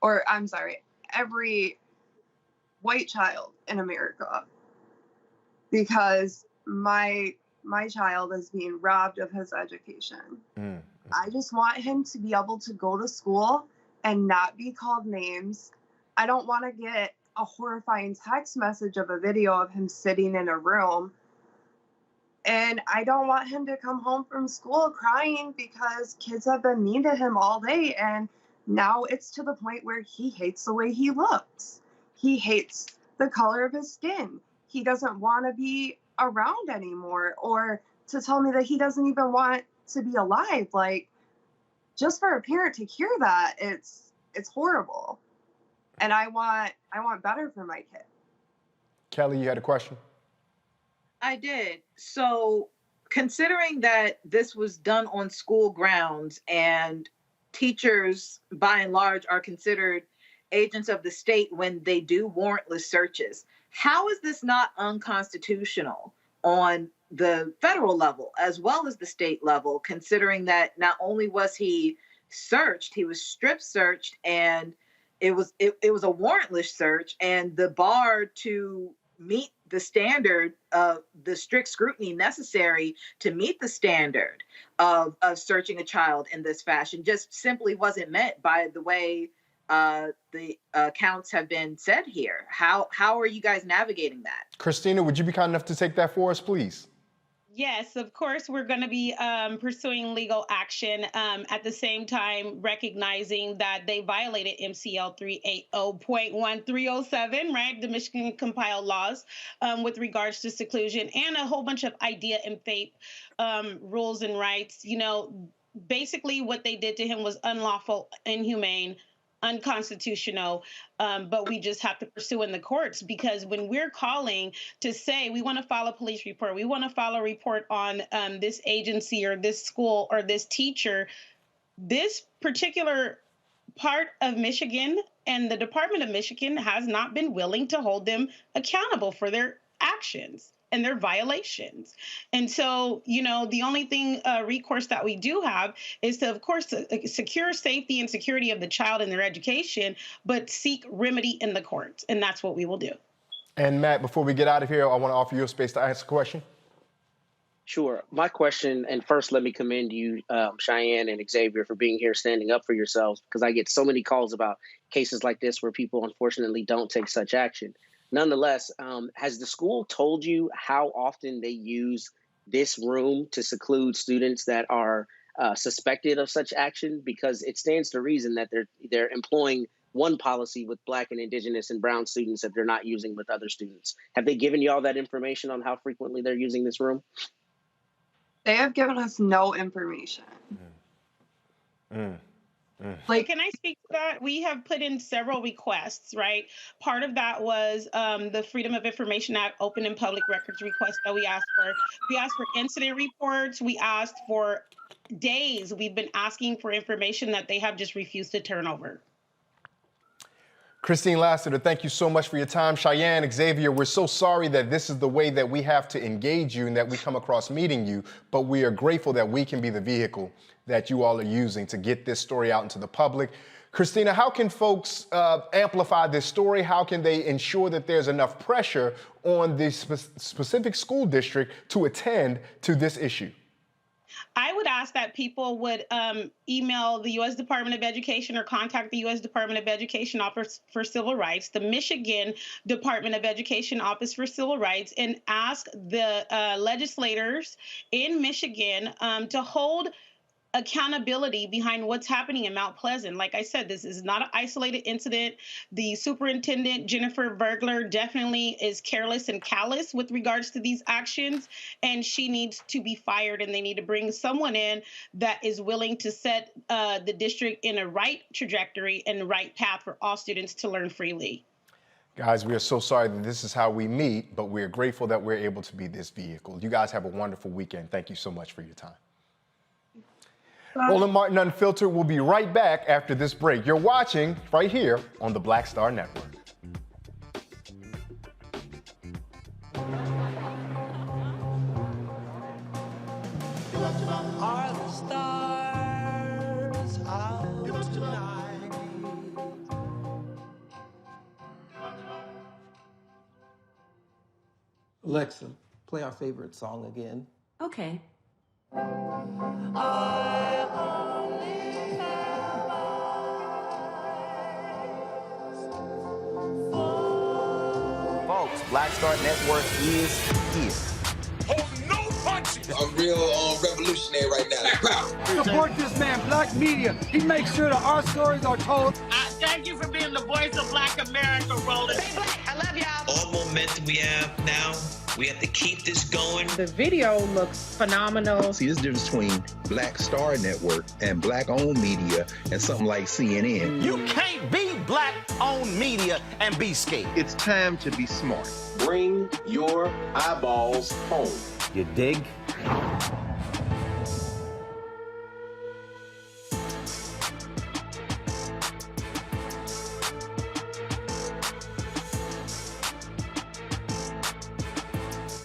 Or I'm sorry, every white child in America, because my child is being robbed of his education. I just want him to be able to go to school and not be called names. I don't want to get a horrifying text message of a video of him sitting in a room. And I don't want him to come home from school crying because kids have been mean to him all day, and now it's to the point where he hates the way he looks. He hates the color of his skin. He doesn't want to be around anymore, or to tell me that he doesn't even want to be alive. Like, just for a parent to hear that, it's horrible. And I want better for my kid. Kelly, you had a question? I did. So, considering that this was done on school grounds and teachers, by and large, are considered agents of the state when they do warrantless searches, how is this not unconstitutional on the federal level as well as the state level, considering that not only was he searched, he was strip searched, and it was a warrantless search, and the bar to meet the standard of the strict scrutiny necessary to meet the standard of searching a child in this fashion just simply wasn't met by the way the accounts have been said here. How are you guys navigating that? Christina, would you be kind enough to take that for us, please? Yes, of course, we're going to be pursuing legal action, at the same time recognizing that they violated MCL 380.1307, right? The Michigan compiled laws with regards to seclusion and a whole bunch of idea and faith rules and rights. You know, basically what they did to him was unlawful, inhumane, unconstitutional, but we just have to pursue in the courts, because when we're calling to say we want to file a police report, we want to file a report on this agency or this school or this teacher, this particular part of Michigan and the Department of Michigan has not been willing to hold them accountable for their actions and their violations. And so, you know, the only thing recourse that we do have is to, of course, secure safety and security of the child and their education, but seek remedy in the courts. And that's what we will do. And Matt, before we get out of here, I want to offer you a space to ask a question. Sure. My question, and first let me commend you, Cheyenne and Xavier, for being here, standing up for yourselves, because I get so many calls about cases like this where people unfortunately don't take such action. Nonetheless, has the school told you how often they use this room to seclude students that are suspected of such action? Because it stands to reason that they're employing one policy with Black and Indigenous and Brown students that they're not using with other students. Have they given you all that information on how frequently they're using this room? They have given us no information. Like, can I speak to that? We have put in several requests, right? Part of that was the Freedom of Information Act open and public records request that we asked for. We asked for incident reports. We asked for days. We've been asking for information that they have just refused to turn over. Christine Lassiter, thank you so much for your time. Cheyenne, Xavier, we're so sorry that this is the way that we have to engage you and that we come across meeting you, but we are grateful that we can be the vehicle that you all are using to get this story out into the public. Christina, how can folks amplify this story? How can they ensure that there's enough pressure on the specific school district to attend to this issue? I would ask that people would email the U.S. Department of Education or contact the U.S. Department of Education Office for Civil Rights, the Michigan Department of Education Office for Civil Rights, and ask the legislators in Michigan to hold accountability behind what's happening in Mount Pleasant. Like I said, this is not an isolated incident. The superintendent, Jennifer Vergler, definitely is careless and callous with regards to these actions, and she needs to be fired, and they need to bring someone in that is willing to set the district in a right trajectory and the right path for all students to learn freely. Guys, we are so sorry that this is how we meet, but we're grateful that we're able to be this vehicle. You guys have a wonderful weekend. Thank you so much for your time. Roland Martin Unfiltered will be right back after this break. You're watching right here on the Black Star Network. Are the stars out tonight? Alexa, play our favorite song again. Okay. Folks, Black Star Network is here. Oh, no punches! I'm real revolutionary right now. Support this man, Black Media. He makes sure that our stories are told. Thank you for being the voice of Black America, Roland. Stay black. I love y'all. All momentum we have now, we have to keep this going. The video looks phenomenal. See, there's a difference between Black Star Network and Black-owned media and something like CNN. You can't be Black-owned media and be scared. It's time to be smart. Bring your eyeballs home. You dig?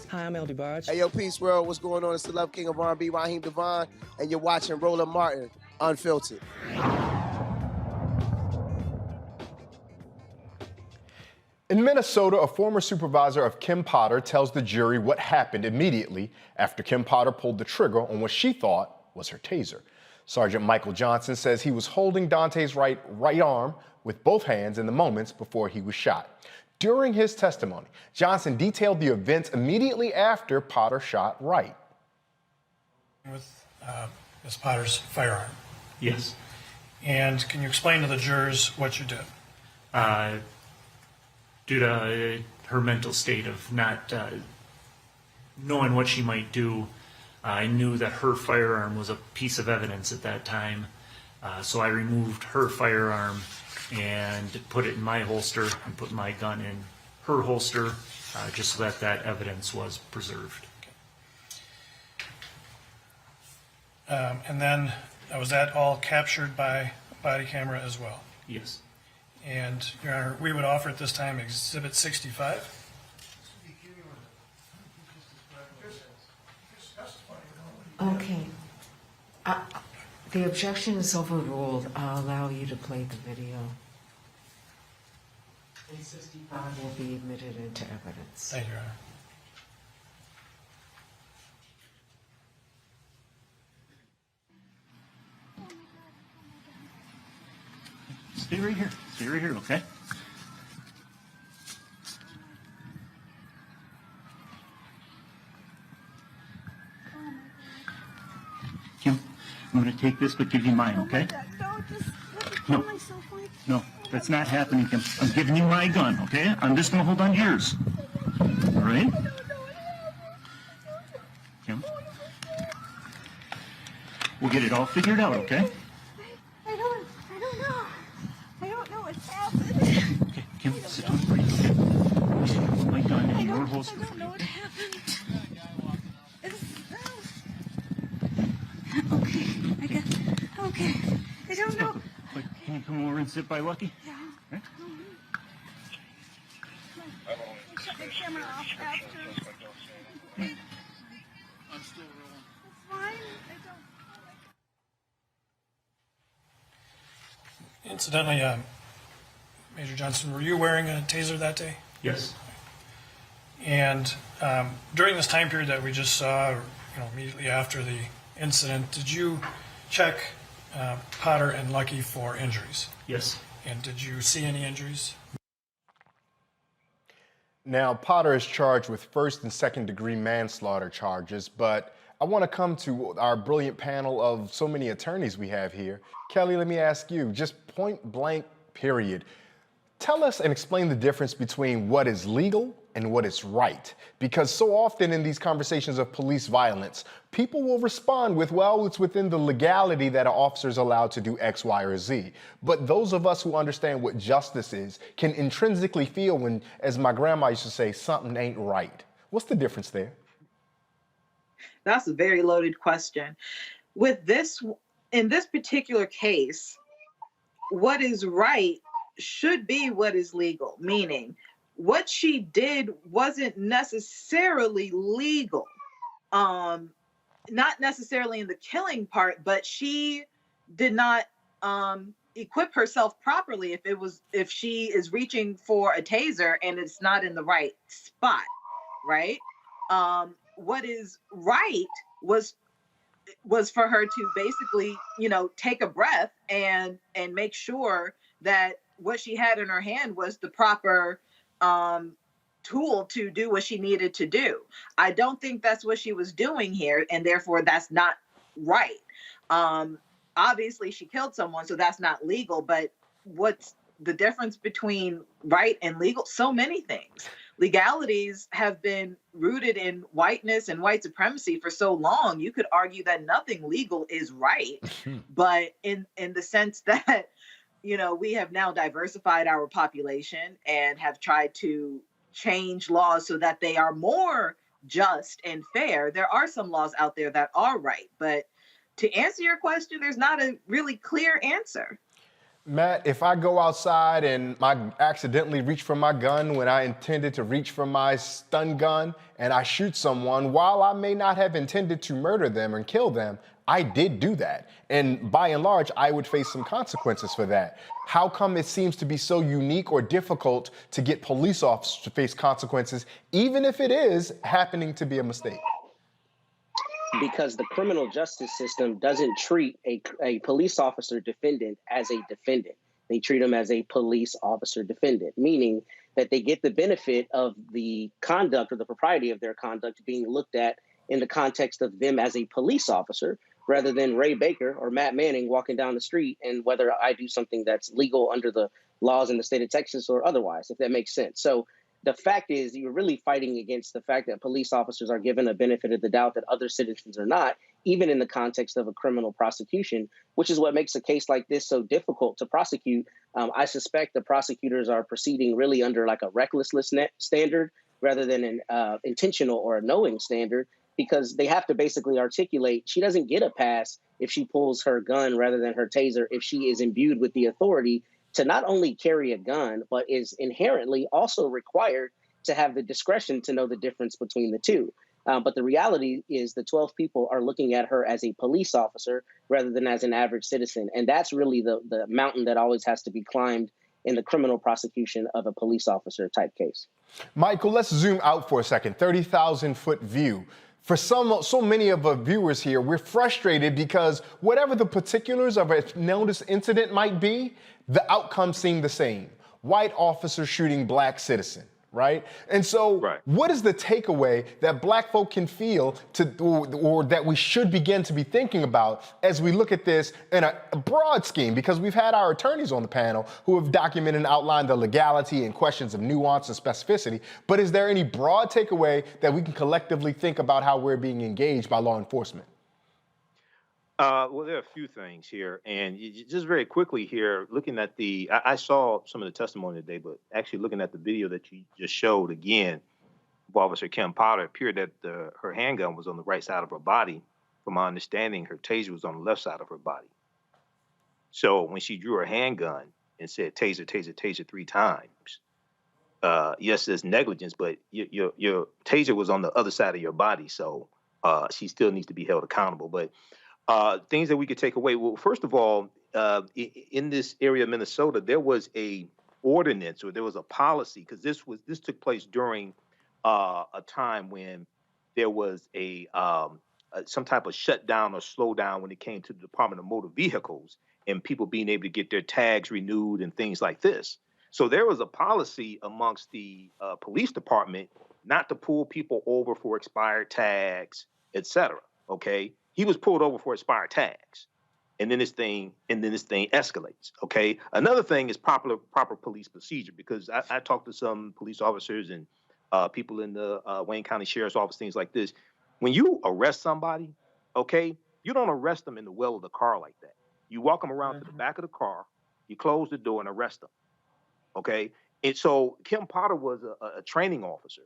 Hi, I'm LD Barge. Hey, yo, Peace World. What's going on? It's the Love King of R&B, Raheem Devon, and you're watching Roland Martin Unfiltered. In Minnesota, a former supervisor of Kim Potter tells the jury what happened immediately after Kim Potter pulled the trigger on what she thought was her taser. Sergeant Michael Johnson says he was holding Daunte's right arm with both hands in the moments before he was shot. During his testimony, Johnson detailed the events immediately after Potter shot Wright. with Ms. Potter's firearm. Yes. And can you explain to the jurors what you did? Due to her mental state of not knowing what she might do, I knew that her firearm was a piece of evidence at that time. So I removed her firearm and put it in my holster and put my gun in her holster, just so that that evidence was preserved. And then was that all captured by body camera as well? Yes. And, Your Honor, we would offer at this time Exhibit 65. Okay. The objection is overruled. I'll allow you to play the video. And 65 will be admitted into evidence. Thank you, Your Honor. Stay right here. Stay right here, okay? Kim, I'm going to take this, but give you mine, okay? No, no, that's not happening, Kim. I'm giving you my gun, okay? I'm just going to hold on to yours. All right? Kim? We'll get it all figured out, okay? I don't know. I don't know what's happened. Okay, Kim, sit down, please. Okay? Put my gun in your holster. I don't know what happened. Okay. I don't know. Wait, can you come over and sit by Lucky? Yeah. Okay. Shut the camera off after. I'm still rolling. It's fine. I don't. Incidentally, Major Johnson, were you wearing a taser that day? Yes. And during this time period that we just saw, immediately after the incident, did you check Potter and Lucky for injuries? Yes. And did you see any injuries? Now, Potter is charged with first and second degree manslaughter charges, but I want to come to our brilliant panel of so many attorneys we have here. Kelly, let me ask you, just point blank, period. Tell us and explain the difference between what is legal and what is right. Because so often in these conversations of police violence, people will respond with, well, it's within the legality that an officer is allowed to do X, Y, or Z. But those of us who understand what justice is can intrinsically feel when, as my grandma used to say, something ain't right. What's the difference there? That's a very loaded question. With this, in this particular case, what is right should be what is legal, meaning what she did wasn't necessarily legal. Not necessarily in the killing part, but she did not equip herself properly if she is reaching for a taser and it's not in the right spot, right? What is right was for her to basically, take a breath and make sure that what she had in her hand was the proper tool to do what she needed to do. I don't think that's what she was doing here, and therefore that's not right. Obviously she killed someone, so that's not legal, but what's the difference between right and legal? So many things. Legalities have been rooted in whiteness and white supremacy for so long. You could argue that nothing legal is right, but in the sense that we have now diversified our population and have tried to change laws so that they are more just and fair. There are some laws out there that are right, but to answer your question, there's not a really clear answer. Matt, if I go outside and I accidentally reach for my gun when I intended to reach for my stun gun and I shoot someone, while I may not have intended to murder them and kill them, I did do that. And by and large, I would face some consequences for that. How come it seems to be so unique or difficult to get police officers to face consequences, even if it is happening to be a mistake? Because the criminal justice system doesn't treat a police officer defendant as a defendant. They treat them as a police officer defendant, meaning that they get the benefit of the conduct or the propriety of their conduct being looked at in the context of them as a police officer, rather than Ray Baker or Matt Manning walking down the street and whether I do something that's legal under the laws in the state of Texas or otherwise, if that makes sense. So the fact is, you're really fighting against the fact that police officers are given a benefit of the doubt that other citizens are not, even in the context of a criminal prosecution, which is what makes a case like this so difficult to prosecute. I suspect the prosecutors are proceeding really under like a recklessness standard rather than an intentional or a knowing standard, because they have to basically articulate she doesn't get a pass if she pulls her gun rather than her taser, if she is imbued with the authority to not only carry a gun, but is inherently also required to have the discretion to know the difference between the two. But the reality is the 12 people are looking at her as a police officer rather than as an average citizen. And that's really the mountain that always has to be climbed in the criminal prosecution of a police officer type case. Michael, let's zoom out for a second, 30,000-foot view. For so many of our viewers here, we're frustrated because whatever the particulars of a notice incident might be, the outcomes seem the same. White officer shooting black citizen, right? And so what is the takeaway that black folk can feel or that we should begin to be thinking about as we look at this in a broad scheme? Because we've had our attorneys on the panel who have documented and outlined the legality and questions of nuance and specificity. But is there any broad takeaway that we can collectively think about how we're being engaged by law enforcement? Well, there are a few things here. And just very quickly here, looking at I saw some of the testimony today, but actually looking at the video that you just showed again, of Officer Kim Potter, it appeared that her handgun was on the right side of her body. From my understanding, her taser was on the left side of her body. So when she drew her handgun and said, taser, taser, taser 3 times, yes, there's negligence, but your taser was on the other side of your body. So she still needs to be held accountable. But things that we could take away. Well, first of all, in this area of Minnesota, there was a ordinance or there was a policy, because this took place during a time when there was some type of shutdown or slowdown when it came to the Department of Motor Vehicles and people being able to get their tags renewed and things like this. So there was a policy amongst the police department not to pull people over for expired tags, et cetera. Okay. He was pulled over for expired tags, and then this thing escalates. Okay. Another thing is proper police procedure, because I talked to some police officers and people in the Wayne County Sheriff's Office, things like this. When you arrest somebody, okay, you don't arrest them in the well of the car like that. You walk them around to the back of the car, you close the door and arrest them. Okay. And so Kim Potter was a training officer,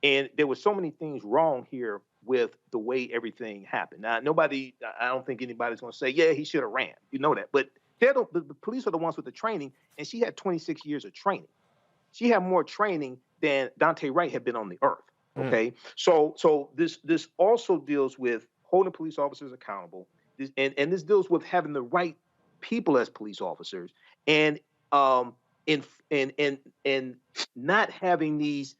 and there were so many things wrong here with the way everything happened. Now, I don't think anybody's going to say, yeah, he should have ran. You know that. But the police are the ones with the training, and she had 26 years of training. She had more training than Daunte Wright had been on the earth. Okay. So this also deals with holding police officers accountable. And this deals with having the right people as police officers, and not having these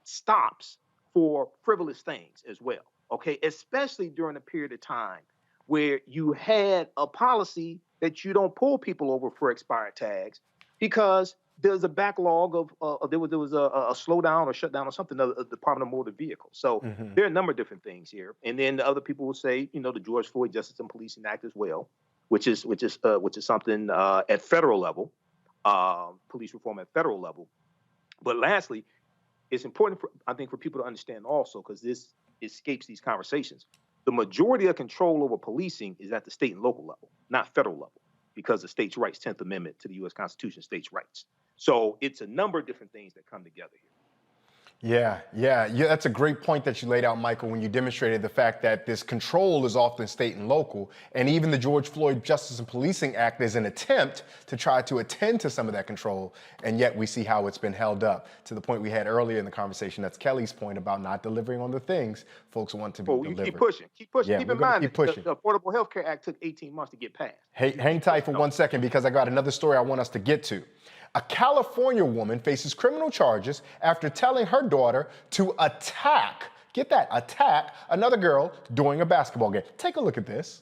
stops for frivolous things as well, okay? Especially during a period of time where you had a policy that you don't pull people over for expired tags because there's a backlog of there was a slowdown or shutdown or something of the Department of Motor Vehicles. So there are a number of different things here. And then the other people will say, the George Floyd Justice and Policing Act as well, which is something at federal level, police reform at federal level. But lastly, it's important, I think, for people to understand also, because this escapes these conversations. The majority of control over policing is at the state and local level, not federal level, because of states' rights, 10th Amendment to the U.S. Constitution, states' rights. So it's a number of different things that come together here. Yeah, that's a great point that you laid out, Michael, when you demonstrated the fact that this control is often state and local, and even the George Floyd Justice and Policing Act is an attempt to try to attend to some of that control, and yet we see how it's been held up to the point we had earlier in the conversation. That's Kelly's point about not delivering on the things folks want to be delivered. Keep pushing. Yeah, keep in mind that the Affordable Health Care Act took 18 months to get passed. Hang tight for 1 second, because I got another story I want us to get to. A California woman faces criminal charges after telling her daughter to attack another girl during a basketball game. Take a look at this.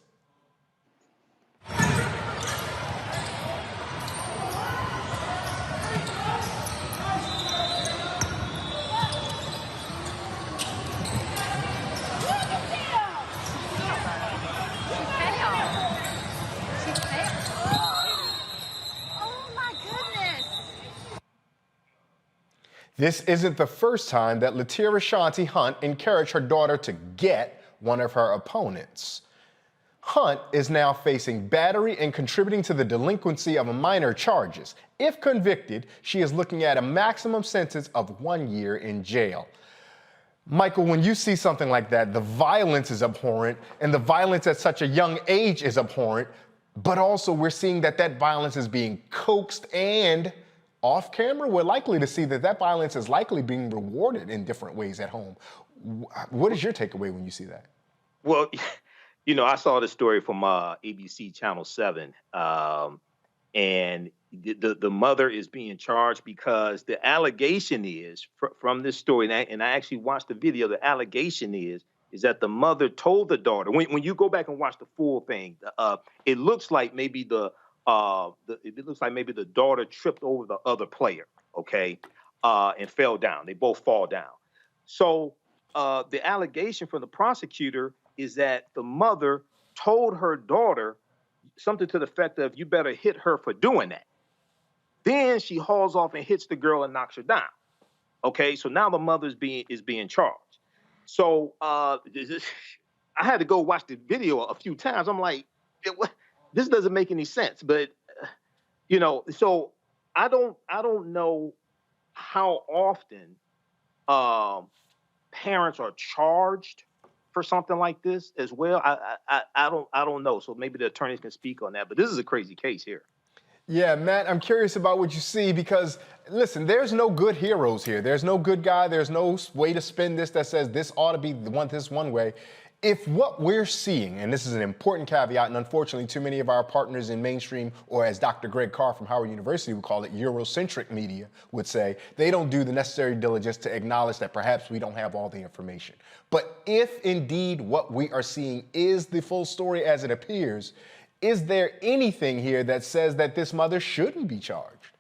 This isn't the first time that Latira Shanti Hunt encouraged her daughter to get one of her opponents. Hunt is now facing battery and contributing to the delinquency of a minor charges. If convicted, she is looking at a maximum sentence of 1 year in jail. Michael, when you see something like that, the violence is abhorrent, and the violence at such a young age is abhorrent, but also we're seeing that that violence is being coaxed and off camera. We're likely to see that that violence is likely being rewarded in different ways at home. What is your takeaway when you see that? Well, you know, I saw this story from ABC Channel 7, and the mother is being charged because the allegation is from this story, and I actually watched the video. The allegation is that the mother told the daughter. When you go back and watch the full thing, it looks like maybe the daughter tripped over the other player, okay, and fell down. They both fall down. So the allegation from the prosecutor is that the mother told her daughter something to the effect of, "You better hit her for doing that." Then she hauls off and hits the girl and knocks her down. Okay, so now the mother is being charged. So I had to go watch the video a few times. I'm like, this doesn't make any sense. But you know, so I don't know how often parents are charged for something like this as well. I don't know. So maybe the attorneys can speak on that. But this is a crazy case here. Yeah, Matt, I'm curious about what you see because, listen, there's no good heroes here. There's no good guy. There's no way to spin this that says this ought to be this one way. If what we're seeing, and this is an important caveat, and unfortunately too many of our partners in mainstream, or as Dr. Greg Carr from Howard University would call it, Eurocentric media would say, they don't do the necessary diligence to acknowledge that perhaps we don't have all the information. But if indeed what we are seeing is the full story as it appears, is there anything here that says that this mother shouldn't be charged?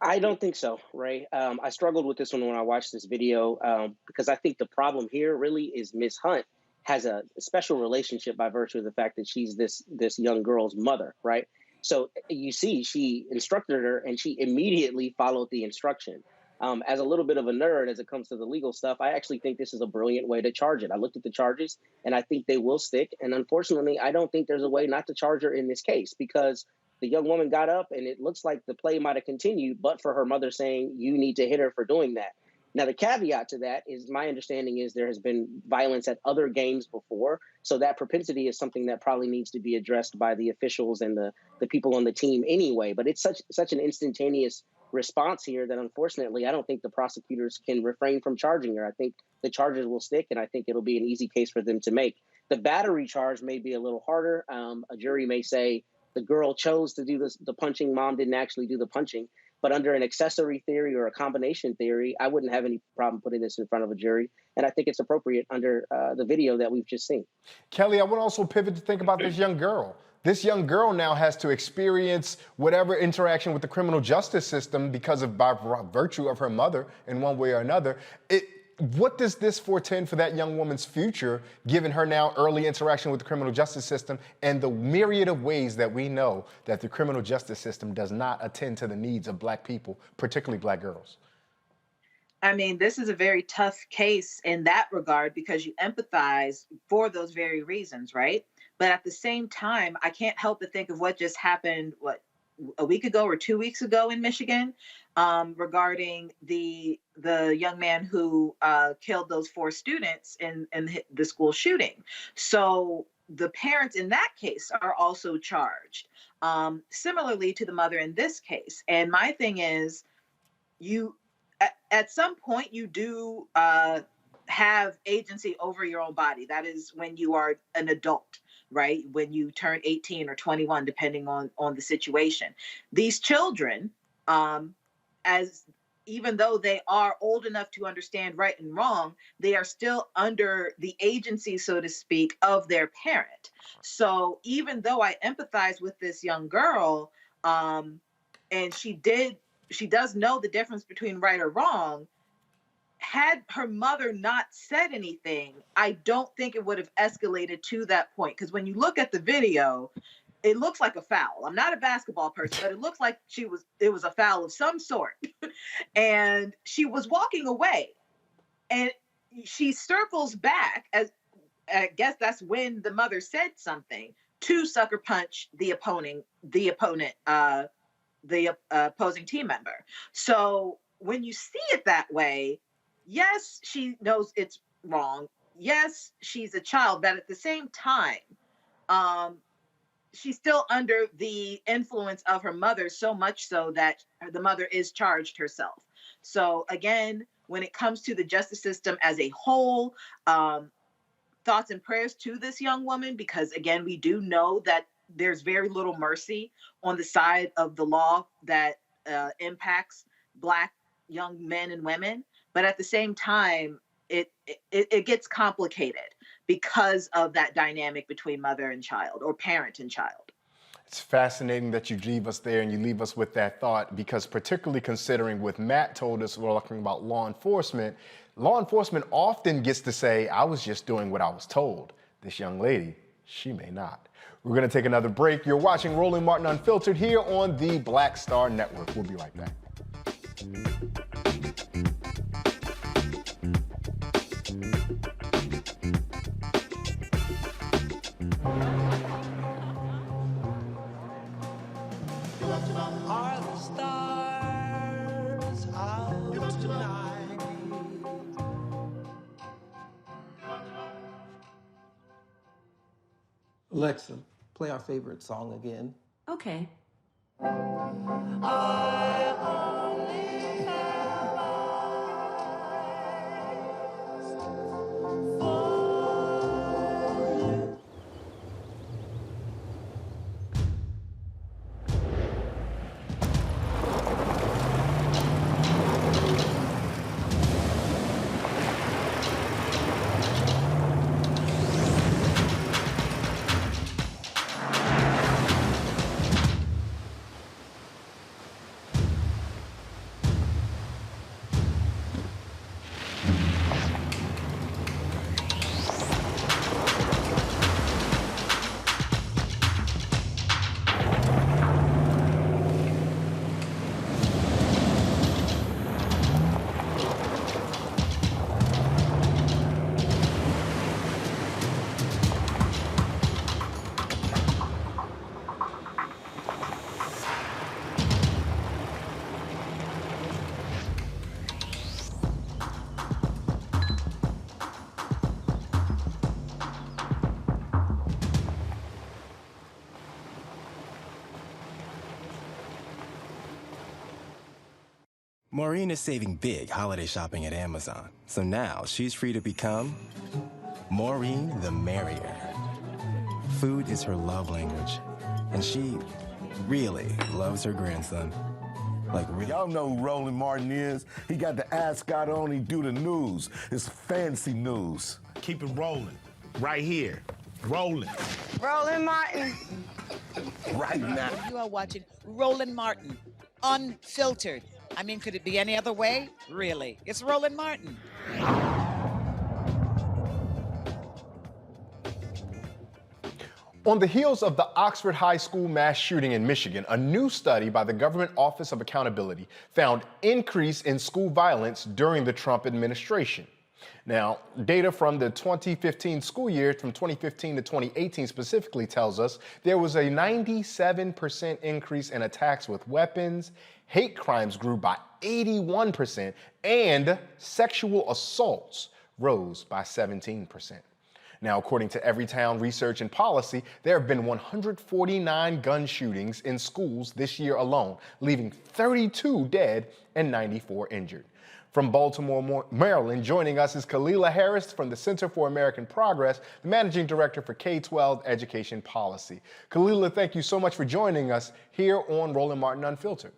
I don't think so, Ray. I struggled with this one when I watched this video because I think the problem here really is Miss Hunt has a special relationship by virtue of the fact that she's this young girl's mother, right? So you see, she instructed her and she immediately followed the instruction. As a little bit of a nerd as it comes to the legal stuff, I actually think this is a brilliant way to charge it. I looked at the charges and I think they will stick. And unfortunately, I don't think there's a way not to charge her in this case because the young woman got up and it looks like the play might have continued, but for her mother saying, you need to hit her for doing that. Now, the caveat to that is my understanding is there has been violence at other games before. So that propensity is something that probably needs to be addressed by the officials and the people on the team anyway. But it's such an instantaneous response here that unfortunately, I don't think the prosecutors can refrain from charging her. I think the charges will stick and I think it'll be an easy case for them to make. The battery charge may be a little harder. A jury may say the girl chose to do the punching, mom didn't actually do the punching. But under an accessory theory or a combination theory, I wouldn't have any problem putting this in front of a jury. And I think it's appropriate under the video that we've just seen. Kelly, I would also pivot to think about this young girl. This young girl now has to experience whatever interaction with the criminal justice system because of by virtue of her mother in one way or another. What does this portend for that young woman's future, given her now early interaction with the criminal justice system and the myriad of ways that we know that the criminal justice system does not attend to the needs of Black people, particularly Black girls? I mean, this is a very tough case in that regard because you empathize for those very reasons, right? But at the same time, I can't help but think of what just happened, a week ago or 2 weeks ago in Michigan, regarding the young man who killed those 4 students in the school shooting. So the parents in that case are also charged, similarly to the mother in this case. And my thing is, at some point you do have agency over your own body. That is when you are an adult, right? When you turn 18 or 21, depending on the situation. These children, even though they are old enough to understand right and wrong, they are still under the agency, so to speak, of their parent. So even though I empathize with this young girl, and she does know the difference between right or wrong, had her mother not said anything, I don't think it would have escalated to that point. Because when you look at the video, it looks like a foul. I'm not a basketball person, but it looks like it was a foul of some sort. And she was walking away, and she circles back, as I guess that's when the mother said something, to sucker punch the opposing team member. So when you see it that way, yes, she knows it's wrong. Yes, she's a child, but at the same time, she's still under the influence of her mother, so much so that the mother is charged herself. So again, when it comes to the justice system as a whole, thoughts and prayers to this young woman, because again, we do know that there's very little mercy on the side of the law that impacts Black young men and women. But at the same time, it gets complicated because of that dynamic between mother and child, or parent and child. It's fascinating that you leave us there and you leave us with that thought, because particularly considering what Matt told us, we're talking about law enforcement often gets to say, I was just doing what I was told. This young lady, she may not. We're going to take another break. You're watching Roland Martin Unfiltered here on the Black Star Network. We'll be right back. Are the stars out tonight? Alexa, play our favorite song again. Okay. I only have eyes for you. Maureen is saving big holiday shopping at Amazon, so now she's free to become Maureen the Merrier. Food is her love language, and she really loves her grandson. Y'all know who Roland Martin is. He got the ascot on, he do the news. It's fancy news. Keep it rolling. Right here. Rolling. Roland Martin. Right now. You are watching Roland Martin, Unfiltered. I mean, could it be any other way? Really? It's Roland Martin. On the heels of the Oxford High School mass shooting in Michigan, a new study by the Government Office of Accountability found increase in school violence during the Trump administration. Now, data from the 2015 school year, from 2015 to 2018 specifically, tells us there was a 97% increase in attacks with weapons, hate crimes grew by 81%, and sexual assaults rose by 17%. Now, according to Everytown Research and Policy, there have been 149 gun shootings in schools this year alone, leaving 32 dead and 94 injured. From Baltimore, Maryland, joining us is Kalila Harris from the Center for American Progress, the Managing Director for K-12 Education Policy. Kalila, thank you so much for joining us here on Roland Martin Unfiltered.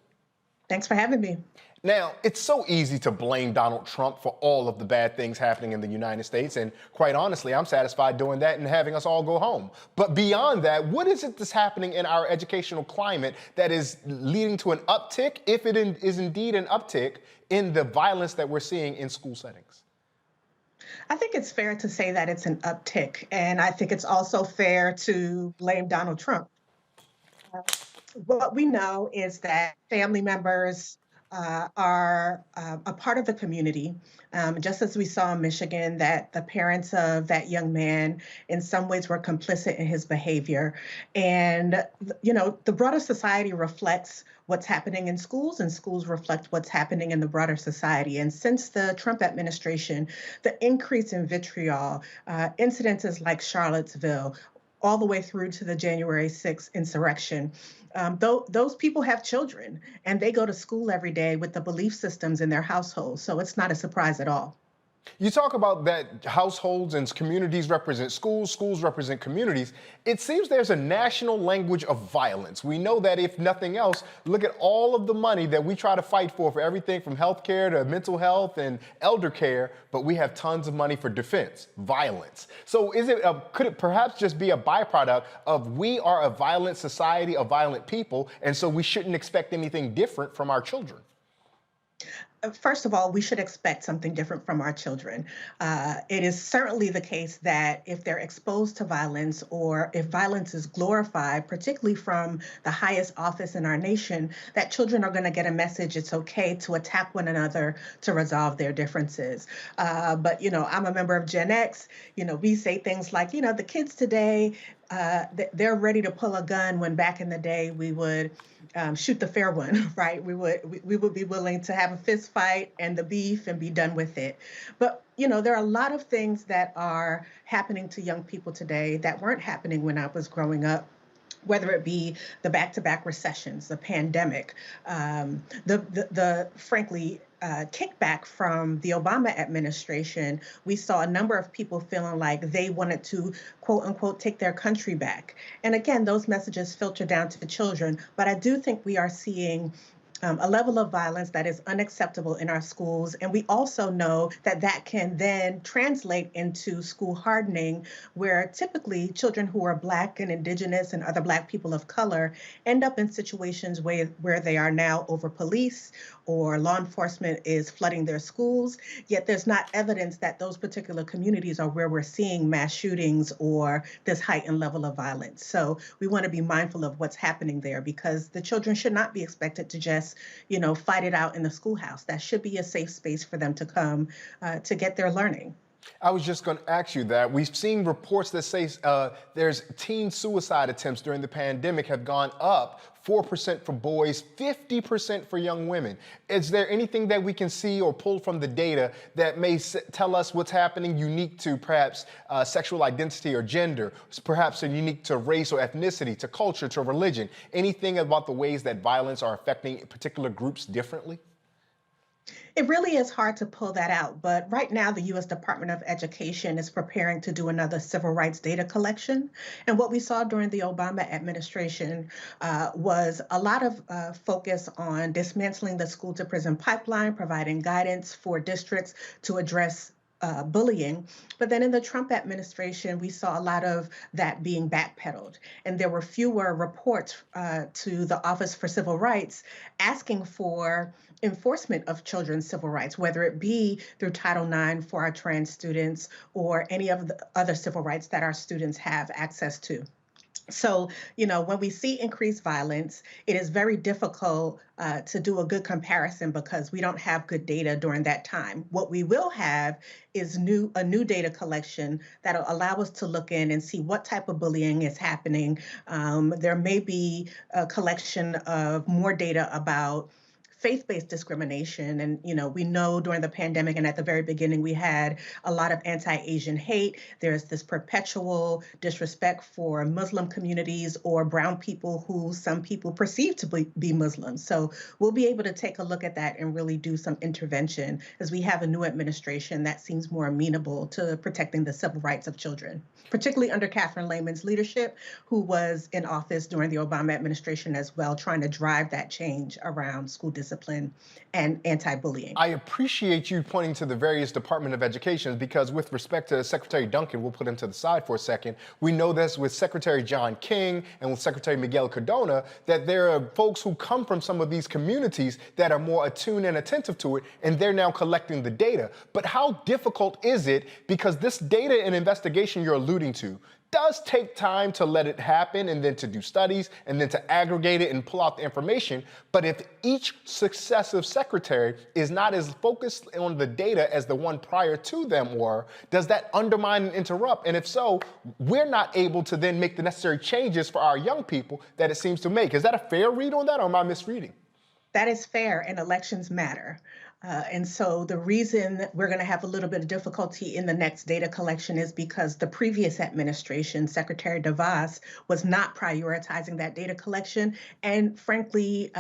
Thanks for having me. Now, it's so easy to blame Donald Trump for all of the bad things happening in the United States, and quite honestly, I'm satisfied doing that and having us all go home. But beyond that, what is it that's happening in our educational climate that is leading to an uptick, if it is indeed an uptick, in the violence that we're seeing in school settings? I think it's fair to say that it's an uptick, and I think it's also fair to blame Donald Trump. What we know is that family members are a part of the community. Just as we saw in Michigan, that the parents of that young man in some ways were complicit in his behavior. And, you know, the broader society reflects what's happening in schools, and schools reflect what's happening in the broader society. And since the Trump administration, the increase in vitriol, incidences like Charlottesville, all the way through to the January 6th insurrection. Those people have children and they go to school every day with the belief systems in their households. So it's not a surprise at all. You talk about that households and communities represent schools, schools represent communities. It seems there's a national language of violence. We know that if nothing else, look at all of the money that we try to fight for everything from healthcare to mental health and elder care, but we have tons of money for defense, violence. So could it perhaps just be a byproduct of we are a violent society, a violent people, and so we shouldn't expect anything different from our children? First of all, we should expect something different from our children. It is certainly the case that if they're exposed to violence or if violence is glorified, particularly from the highest office in our nation, that children are going to get a message it's okay to attack one another to resolve their differences. But, you know, I'm a member of Gen X. You know, we say things like, you know, the kids today, they're ready to pull a gun when back in the day we would shoot the fair one, right? We would be willing to have a fist fight and the beef and be done with it. But, you know, there are a lot of things that are happening to young people today that weren't happening when I was growing up, whether it be the back-to-back recessions, the pandemic, frankly, kickback from the Obama administration. We saw a number of people feeling like they wanted to, quote unquote, take their country back. And again, those messages filter down to the children. But I do think we are seeing a level of violence that is unacceptable in our schools. And we also know that that can then translate into school hardening, where typically children who are Black and Indigenous and other Black people of color end up in situations where they are now over-policed or law enforcement is flooding their schools, yet there's not evidence that those particular communities are where we're seeing mass shootings or this heightened level of violence. So we want to be mindful of what's happening there, because the children should not be expected to just, you know, fight it out in the schoolhouse. That should be a safe space for them to come to get their learning. I was just going to ask you that. We've seen reports that say there's teen suicide attempts during the pandemic have gone up 4% for boys, 50% for young women. Is there anything that we can see or pull from the data that may tell us what's happening unique to perhaps sexual identity or gender, perhaps unique to race or ethnicity, to culture, to religion? Anything about the ways that violence are affecting particular groups differently? It really is hard to pull that out, but right now the U.S. Department of Education is preparing to do another civil rights data collection. And what we saw during the Obama administration was a lot of focus on dismantling the school-to-prison pipeline, providing guidance for districts to address bullying. But then in the Trump administration, we saw a lot of that being backpedaled. And there were fewer reports to the Office for Civil Rights asking for enforcement of children's civil rights, whether it be through Title IX for our trans students or any of the other civil rights that our students have access to. So, you know, when we see increased violence, it is very difficult to do a good comparison because we don't have good data during that time. What we will have is a new data collection that'll allow us to look in and see what type of bullying is happening. There may be a collection of more data about faith-based discrimination. And, you know, we know during the pandemic and at the very beginning, we had a lot of anti-Asian hate. There's this perpetual disrespect for Muslim communities or brown people who some people perceive to be Muslims. So we'll be able to take a look at that and really do some intervention as we have a new administration that seems more amenable to protecting the civil rights of children, particularly under Catherine Lehman's leadership, who was in office during the Obama administration as well, trying to drive that change around school discipline. discipline and anti-bullying. I appreciate you pointing to the various Department of Education, because with respect to Secretary Duncan, we'll put him to the side for a second, we know this with Secretary John King and with Secretary Miguel Cardona, that there are folks who come from some of these communities that are more attuned and attentive to it, and they're now collecting the data. But how difficult is it, because this data and investigation you're alluding to does take time to let it happen and then to do studies and then to aggregate it and pull out the information. But if each successive secretary is not as focused on the data as the one prior to them were, does that undermine and interrupt? And if so, we're not able to then make the necessary changes for our young people that it seems to make. Is that a fair read on that, or am I misreading? That is fair, and elections matter. And so the reason we're going to have a little bit of difficulty in the next data collection is because the previous administration, Secretary DeVos, was not prioritizing that data collection and frankly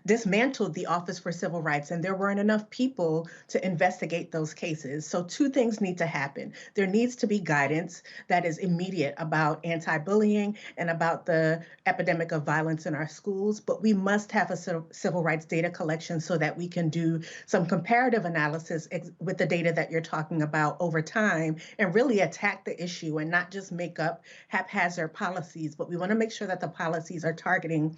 dismantled the Office for Civil Rights, and there weren't enough people to investigate those cases. So two things need to happen. There needs to be guidance that is immediate about anti-bullying and about the epidemic of violence in our schools, but we must have a civil rights data collection so that we can do some comparative analysis with the data that you're talking about over time and really attack the issue and not just make up haphazard policies, but we want to make sure that the policies are targeting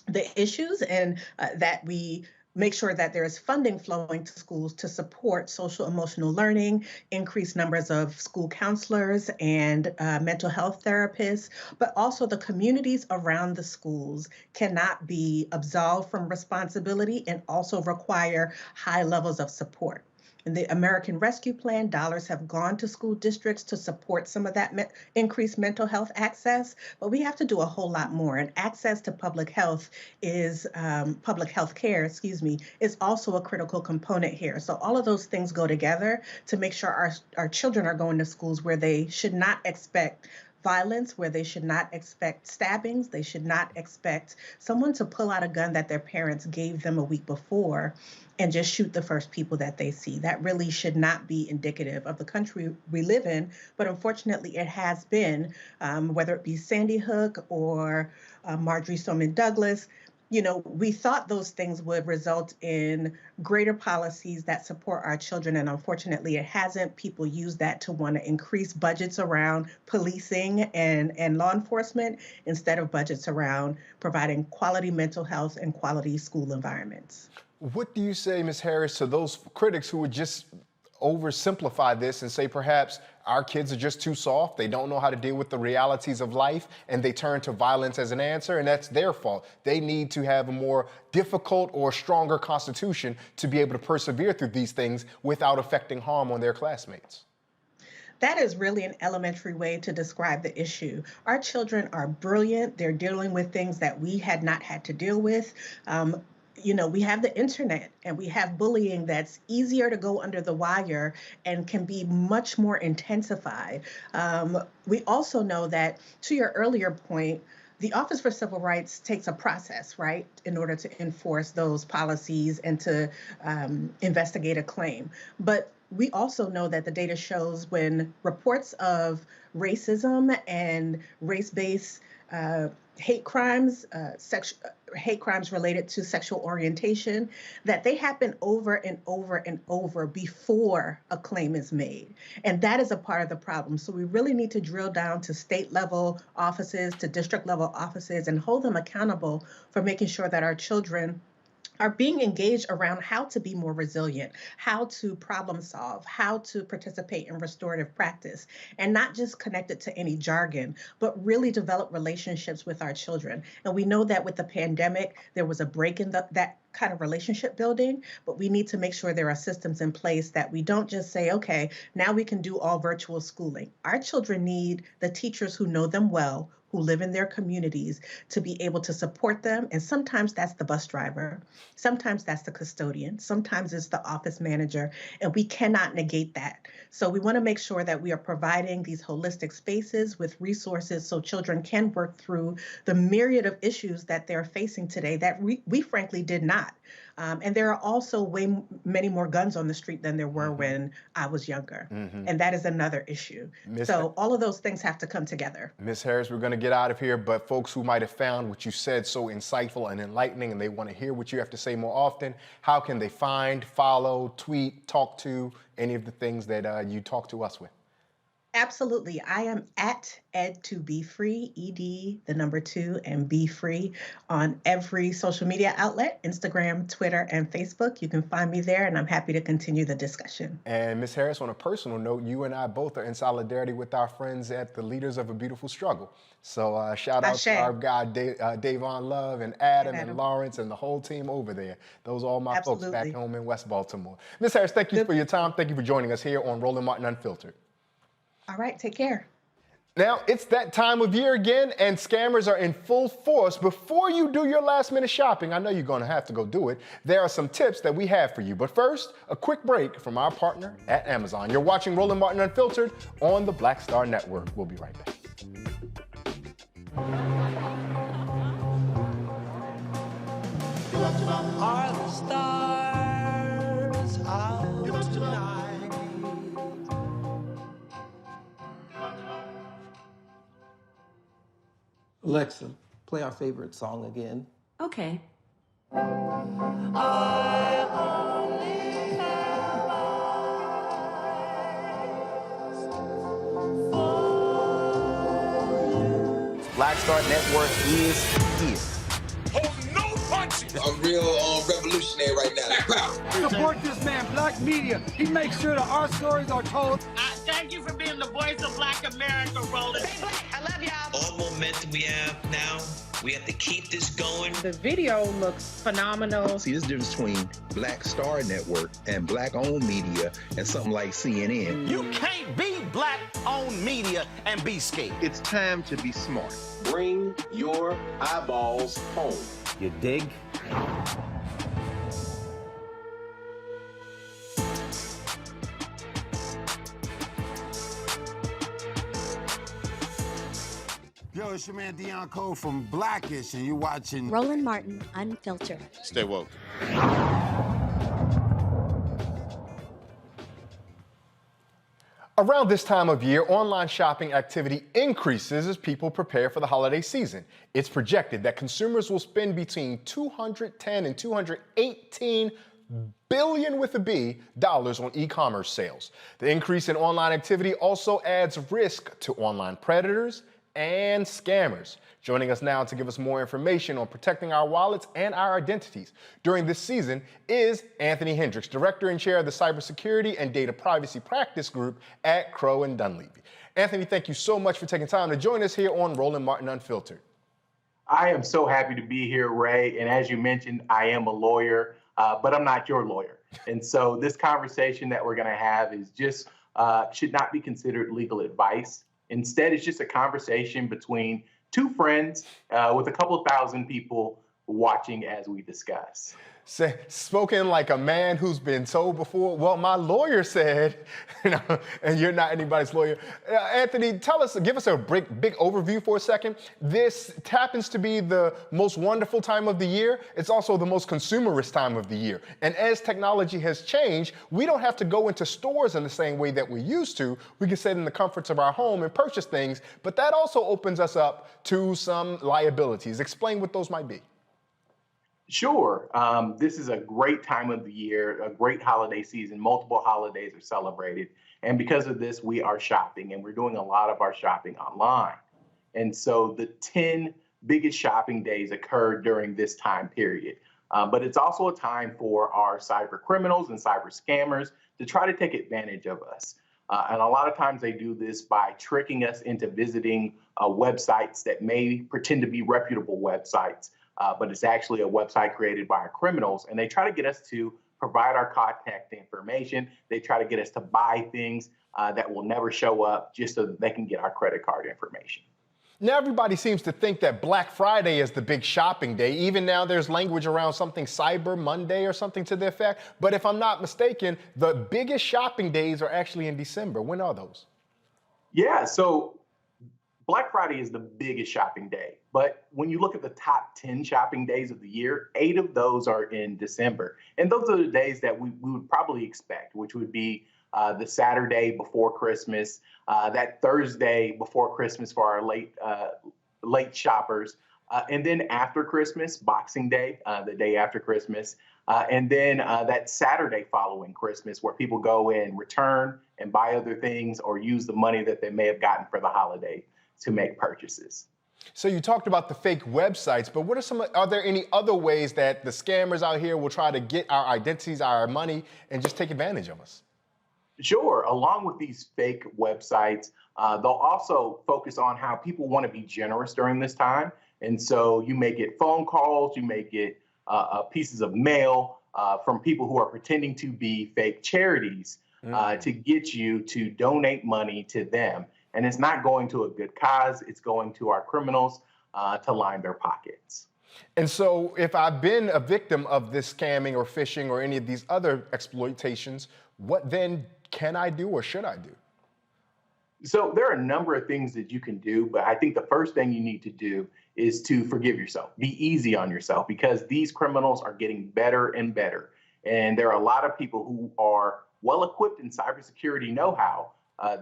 the issues and that we make sure that there is funding flowing to schools to support social emotional learning, increase numbers of school counselors and mental health therapists, but also the communities around the schools cannot be absolved from responsibility and also require high levels of support. In the American Rescue Plan, dollars have gone to school districts to support some of that increased mental health access, but we have to do a whole lot more. And access to public health is, public health care, is also a critical component here. So all of those things go together to make sure our children are going to schools where they should not expect violence, where they should not expect stabbings, they should not expect someone to pull out a gun that their parents gave them a week before and just shoot the first people that they see. That really should not be indicative of the country we live in, but unfortunately it has been, whether it be Sandy Hook or Marjorie Stoneman Douglas. You know, we thought those things would result in greater policies that support our children, and unfortunately it hasn't. People use that to want to increase budgets around policing and law enforcement instead of budgets around providing quality mental health and quality school environments. What do you say, Ms. Harris, to those critics who would just oversimplify this and say perhaps our kids are just too soft, they don't know how to deal with the realities of life, and they turn to violence as an answer, and that's their fault? They need to have a more difficult or stronger constitution to be able to persevere through these things without affecting harm on their classmates. That is really an elementary way to describe the issue. Our children are brilliant. They're dealing with things that we had not had to deal with. You know, we have the internet and we have bullying that's easier to go under the wire and can be much more intensified. We also know that, to your earlier point, the Office for Civil Rights takes a process, right, in order to enforce those policies and to investigate a claim. But we also know that the data shows when reports of racism and race-based hate crimes, hate crimes related to sexual orientation, that they happen over and over and over before a claim is made. And that is a part of the problem. So we really need to drill down to state level offices, to district level offices, and hold them accountable for making sure that our children are being engaged around how to be more resilient, how to problem solve, how to participate in restorative practice, and not just connect it to any jargon, but really develop relationships with our children. And we know that with the pandemic, there was a break in that kind of relationship building, but we need to make sure there are systems in place that we don't just say, okay, now we can do all virtual schooling. Our children need the teachers who know them well, who live in their communities, to be able to support them. And sometimes that's the bus driver. Sometimes that's the custodian. Sometimes it's the office manager. And we cannot negate that. So we want to make sure that we are providing these holistic spaces with resources so children can work through the myriad of issues that they're facing today that we frankly did not. And there are also many more guns on the street than there were when I was younger. And that is another issue. So all of those things have to come together. Ms. Harris, we're going to get out of here, but folks who might have found what you said so insightful and enlightening and they want to hear what you have to say more often, how can they find, follow, tweet, talk to any of the things that you talk to us with? Absolutely. I am at Ed2Be-Free, ED2 and Be Free on every social media outlet, Instagram, Twitter, and Facebook. You can find me there, and I'm happy to continue the discussion. And Ms. Harris, on a personal note, you and I both are in solidarity with our friends at the Leaders of a Beautiful Struggle. So shout out to our guy, Davon Love and Adam and Lawrence and the whole team over there. Those are all my folks back home in West Baltimore. Ms. Harris, thank you for your time. Thank you for joining us here on Roland Martin Unfiltered. All right, take care. Now, it's that time of year again, and scammers are in full force. Before you do your last-minute shopping, I know you're going to have to go do it, there are some tips that we have for you. But first, a quick break from our partner at Amazon. You're watching Roland Martin Unfiltered on the Black Star Network. We'll be right back. Are the stars out tonight? Alexa, play our favorite song again. Okay. Black Star Network is here. I'm real revolutionary right now. Support this man, Black Media. He makes sure that our stories are told. Thank you for being the voice of Black America, Roland. I love y'all. All momentum we have now, we have to keep this going. The video looks phenomenal. See, this difference between Black Star Network and Black-owned media and something like CNN. You can't be Black-owned media and be scared. It's time to be smart. Bring your eyeballs home. You dig? Yo, it's your man Dion Cole from Blackish, and you're watching Roland Martin Unfiltered. Stay woke. Around this time of year, online shopping activity increases as people prepare for the holiday season. It's projected that consumers will spend between $210 and $218 billion with a B dollars on e-commerce sales. The increase in online activity also adds risk to online predators and scammers. Joining us now to give us more information on protecting our wallets and our identities during this season is Anthony Hendricks, Director and Chair of the Cybersecurity and Data Privacy Practice Group at Crowe and Dunleavy. Anthony, thank you so much for taking time to join us here on Roland Martin Unfiltered. I am so happy to be here, Ray. And as you mentioned, I am a lawyer, but I'm not your lawyer. And so this conversation that we're going to have is just should not be considered legal advice. Instead, it's just a conversation between two friends with a couple of thousand people watching as we discuss. Spoken like a man who's been told before, well, my lawyer said, and you're not anybody's lawyer. Anthony, give us a big overview for a second. This happens to be the most wonderful time of the year. It's also the most consumerist time of the year. And as technology has changed, we don't have to go into stores in the same way that we used to. We can sit in the comforts of our home and purchase things, but that also opens us up to some liabilities. Explain what those might be. Sure. This is a great time of the year, a great holiday season. Multiple holidays are celebrated. And because of this, we are shopping, and we're doing a lot of our shopping online. And so the 10 biggest shopping days occur during this time period. But it's also a time for our cyber criminals and cyber scammers to try to take advantage of us. And a lot of times they do this by tricking us into visiting websites that may pretend to be reputable websites. But it's actually a website created by our criminals, and they try to get us to provide our contact information. They try to get us to buy things that will never show up just so that they can get our credit card information. Now everybody seems to think that Black Friday is the big shopping day. Even now there's language around something Cyber Monday or something to the effect. But if I'm not mistaken, the biggest shopping days are actually in December. When are those? Yeah, so Black Friday is the biggest shopping day, but when you look at the top 10 shopping days of the year, 8 of those are in December. And those are the days that we would probably expect, which would be the Saturday before Christmas, that Thursday before Christmas for our late shoppers, and then after Christmas, Boxing Day, the day after Christmas, and then that Saturday following Christmas where people go in, return and buy other things or use the money that they may have gotten for the holiday to make purchases. So you talked about the fake websites, but are there any other ways that the scammers out here will try to get our identities, our money, and just take advantage of us? Sure. Along with these fake websites, they'll also focus on how people want to be generous during this time. And so you may get phone calls, you may get pieces of mail from people who are pretending to be fake charities to get you to donate money to them. And it's not going to a good cause. It's going to our criminals to line their pockets. And so if I've been a victim of this scamming or phishing or any of these other exploitations, what then can I do or should I do? So there are a number of things that you can do, but I think the first thing you need to do is to forgive yourself. Be easy on yourself because these criminals are getting better and better. And there are a lot of people who are well-equipped in cybersecurity know-how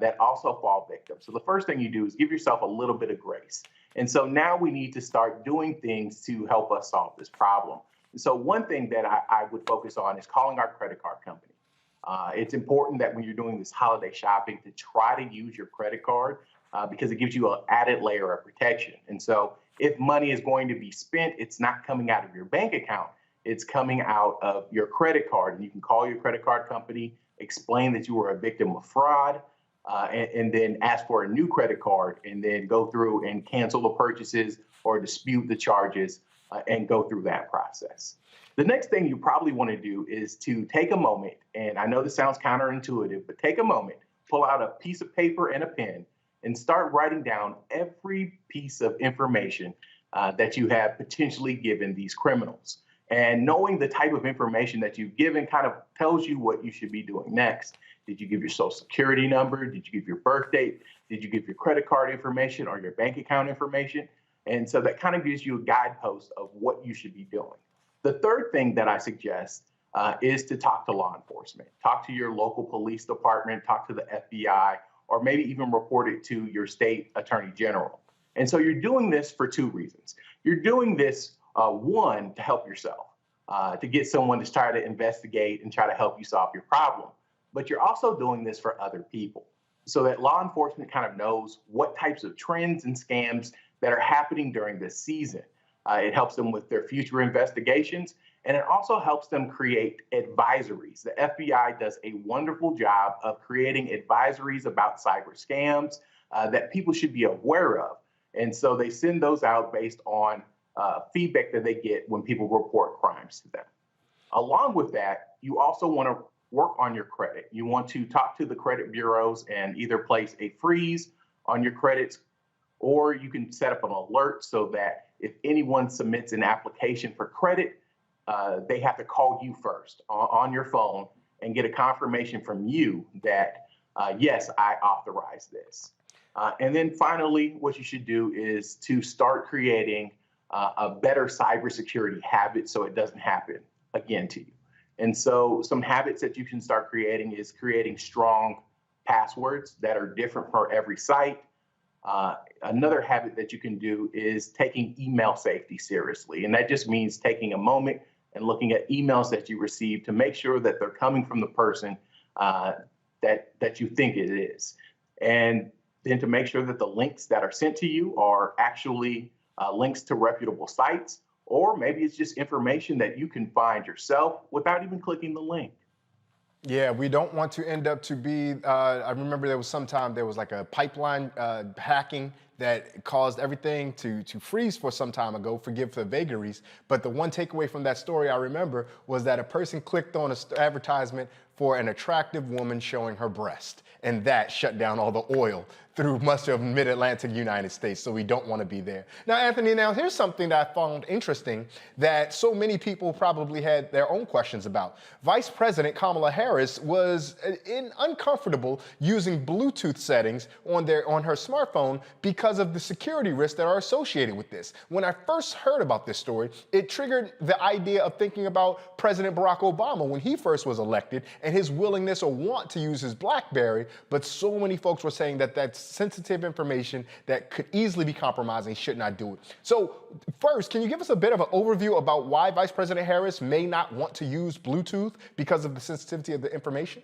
that also fall victim. So the first thing you do is give yourself a little bit of grace. And so now we need to start doing things to help us solve this problem. And so one thing that I would focus on is calling our credit card company. It's important that when you're doing this holiday shopping to try to use your credit card because it gives you an added layer of protection. And so if money is going to be spent, it's not coming out of your bank account, it's coming out of your credit card. And you can call your credit card company, explain that you were a victim of fraud, and then ask for a new credit card and then go through and cancel the purchases or dispute the charges and go through that process. The next thing you probably want to do is to take a moment, and I know this sounds counterintuitive, but take a moment, pull out a piece of paper and a pen, and start writing down every piece of information that you have potentially given these criminals. And knowing the type of information that you've given kind of tells you what you should be doing next. Did you give your social security number? Did you give your birth date? Did you give your credit card information or your bank account information? And so that kind of gives you a guidepost of what you should be doing. The third thing that I suggest is to talk to law enforcement. Talk to your local police department, talk to the FBI, or maybe even report it to your state attorney general. And so you're doing this for two reasons. You're doing this, one, to help yourself, to get someone to try to investigate and try to help you solve your problem. But you're also doing this for other people so that law enforcement kind of knows what types of trends and scams that are happening during this season. It helps them with their future investigations, and it also helps them create advisories. The FBI does a wonderful job of creating advisories about cyber scams that people should be aware of. And so they send those out based on feedback that they get when people report crimes to them. Along with that, you also want to work on your credit. You want to talk to the credit bureaus and either place a freeze on your credits, or you can set up an alert so that if anyone submits an application for credit, they have to call you first on your phone and get a confirmation from you that, yes, I authorize this. And then finally, what you should do is to start creating a better cybersecurity habit so it doesn't happen again to you. And so some habits that you can start creating is creating strong passwords that are different for every site. Another habit that you can do is taking email safety seriously. And that just means taking a moment and looking at emails that you receive to make sure that they're coming from the person that you think it is. And then to make sure that the links that are sent to you are actually links to reputable sites, or maybe it's just information that you can find yourself without even clicking the link. Yeah, we don't want to end up to be, I remember there was like a pipeline hacking that caused everything to freeze for some time ago, forgive the vagaries. But the one takeaway from that story I remember was that a person clicked on an advertisement for an attractive woman showing her breast. And that shut down all the oil through much of mid-Atlantic United States, so we don't want to be there. Now, Anthony, here's something that I found interesting that so many people probably had their own questions about. Vice President Kamala Harris was uncomfortable using Bluetooth settings on her smartphone because of the security risks that are associated with this. When I first heard about this story, it triggered the idea of thinking about President Barack Obama when he first was elected and his willingness or want to use his BlackBerry, but so many folks were saying that that's sensitive information that could easily be compromising, should not do it. So first, can you give us a bit of an overview about why Vice President Harris may not want to use Bluetooth because of the sensitivity of the information?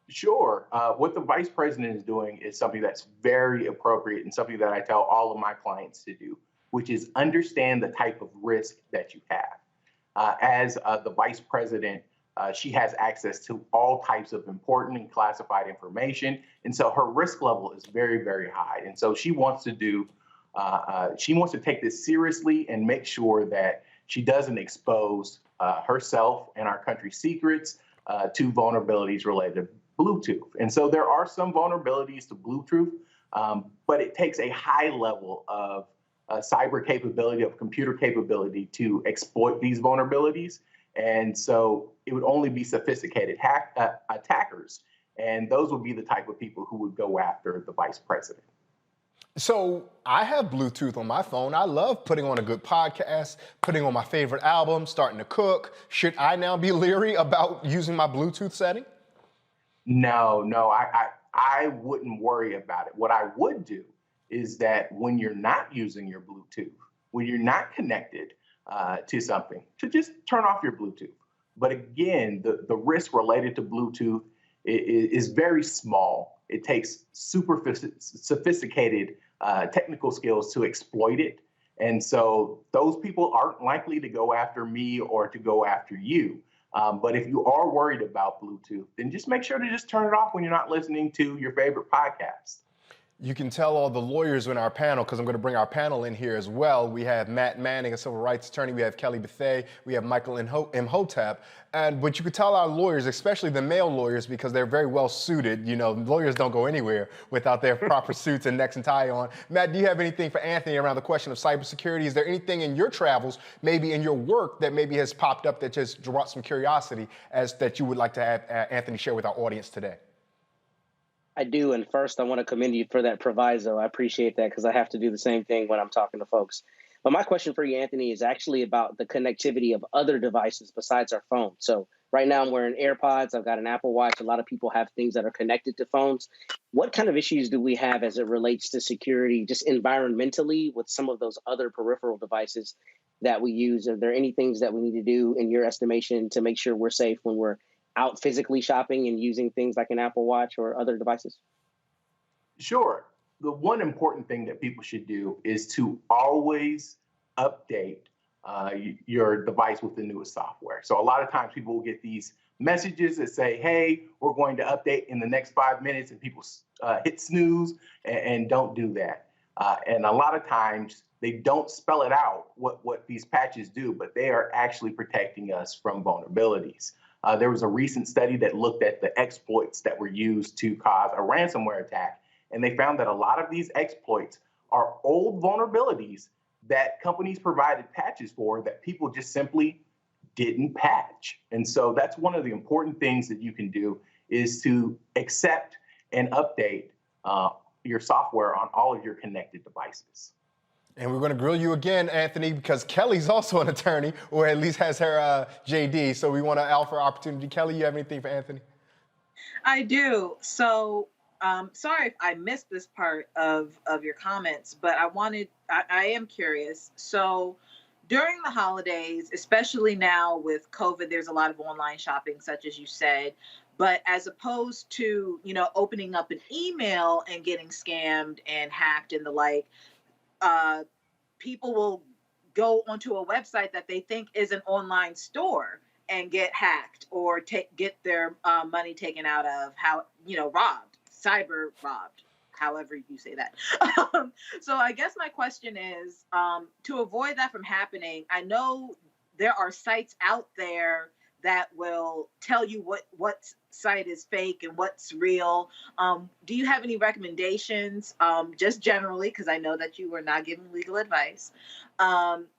Sure. What the vice president is doing is something that's very appropriate and something that I tell all of my clients to do, which is understand the type of risk that you have. As the vice president, she has access to all types of important and classified information. And so her risk level is very, very high. And so she wants to take this seriously and make sure that she doesn't expose herself and our country's secrets to vulnerabilities related to Bluetooth. And so there are some vulnerabilities to Bluetooth, but it takes a high level of cyber capability, of computer capability to exploit these vulnerabilities. And so it would only be sophisticated attackers. And those would be the type of people who would go after the vice president. So I have Bluetooth on my phone. I love putting on a good podcast, putting on my favorite album, starting to cook. Should I now be leery about using my Bluetooth setting? No, I wouldn't worry about it. What I would do is that when you're not using your Bluetooth, when you're not connected to something, to just turn off your Bluetooth. But again, the risk related to Bluetooth is very small. It takes super sophisticated technical skills to exploit it. And so those people aren't likely to go after me or to go after you. But if you are worried about Bluetooth, then just make sure to just turn it off when you're not listening to your favorite podcast. You can tell all the lawyers in our panel, because I'm going to bring our panel in here as well. We have Matt Manning, a civil rights attorney. We have Kelly Bethea. We have Michael Imhotep. But you could tell our lawyers, especially the male lawyers, because they're very well suited. You know, lawyers don't go anywhere without their proper suits and necks and tie on. Matt, do you have anything for Anthony around the question of cybersecurity? Is there anything in your travels, maybe in your work, that maybe has popped up that just brought some curiosity that you would like to have Anthony share with our audience today? I do. And first, I want to commend you for that proviso. I appreciate that because I have to do the same thing when I'm talking to folks. But my question for you, Anthony, is actually about the connectivity of other devices besides our phone. So right now I'm wearing AirPods. I've got an Apple Watch. A lot of people have things that are connected to phones. What kind of issues do we have as it relates to security, just environmentally, with some of those other peripheral devices that we use? Are there any things that we need to do, in your estimation, to make sure we're safe when we're out physically shopping and using things like an Apple Watch or other devices? Sure. The one important thing that people should do is to always update your device with the newest software. So a lot of times people will get these messages that say, hey, we're going to update in the next 5 minutes, and people hit snooze and don't do that. And a lot of times they don't spell it out what these patches do, but they are actually protecting us from vulnerabilities. There was a recent study that looked at the exploits that were used to cause a ransomware attack, and they found that a lot of these exploits are old vulnerabilities that companies provided patches for that people just simply didn't patch. And so that's one of the important things that you can do, is to accept and update your software on all of your connected devices. And we're going to grill you again, Anthony, because Kelly's also an attorney, or at least has her JD. So we want to offer opportunity. Kelly, you have anything for Anthony? I do. So sorry if I missed this part of your comments, but I am curious. So during the holidays, especially now with COVID, there's a lot of online shopping, such as you said. But as opposed to, opening up an email and getting scammed and hacked and the like, people will go onto a website that they think is an online store and get hacked or get their money taken out of, robbed, cyber robbed, however you say that. So I guess my question is, to avoid that from happening, I know there are sites out there that will tell you what site is fake and what's real. Do you have any recommendations, just generally, because I know that you were not giving legal advice,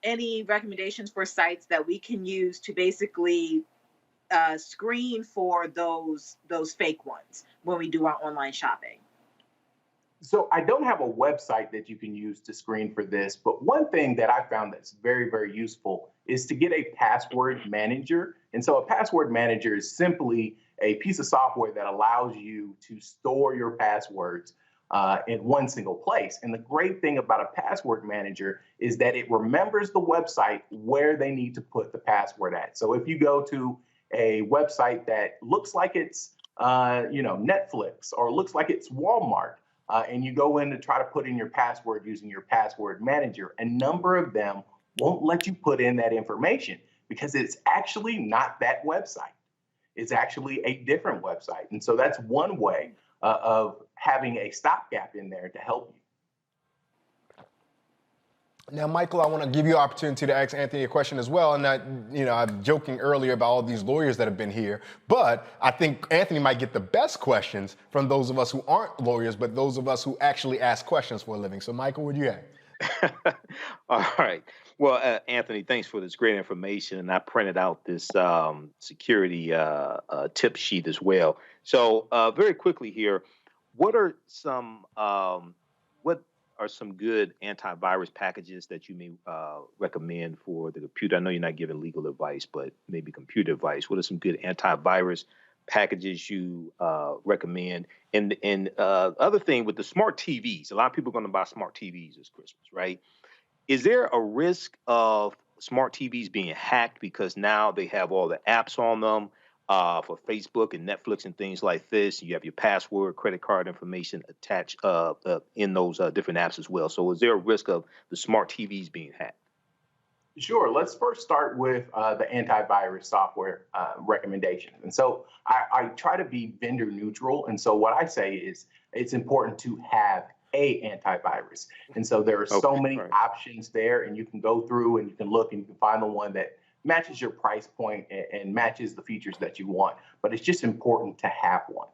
any recommendations for sites that we can use to basically screen for those fake ones when we do our online shopping? So I don't have a website that you can use to screen for this, but one thing that I found that's very, very useful is to get a password manager. And so a password manager is simply a piece of software that allows you to store your passwords in one single place. And the great thing about a password manager is that it remembers the website where they need to put the password at. So if you go to a website that looks like it's Netflix or looks like it's Walmart, and you go in to try to put in your password using your password manager, a number of them won't let you put in that information because it's actually not that website. It's actually a different website. And so that's one way of having a stopgap in there to help you. Now, Michael, I want to give you an opportunity to ask Anthony a question as well. And I'm joking earlier about all these lawyers that have been here, but I think Anthony might get the best questions from those of us who aren't lawyers, but those of us who actually ask questions for a living. So, Michael, what do you have? All right. Well, Anthony, thanks for this great information. And I printed out this security tip sheet as well. So very quickly here, what are some good antivirus packages that you may recommend for the computer? I know you're not giving legal advice, but maybe computer advice. What are some good antivirus packages you recommend? And other thing with the smart TVs, a lot of people are going to buy smart TVs this Christmas, right? Is there a risk of smart TVs being hacked because now they have all the apps on them for Facebook and Netflix and things like this? You have your password, credit card information attached in those different apps as well. So is there a risk of the smart TVs being hacked? Sure. Let's first start with the antivirus software recommendations. And so I try to be vendor neutral. And so what I say is it's important to have a antivirus. And so there are so many options there, and you can go through and you can look and you can find the one that matches your price point and matches the features that you want. But it's just important to have one.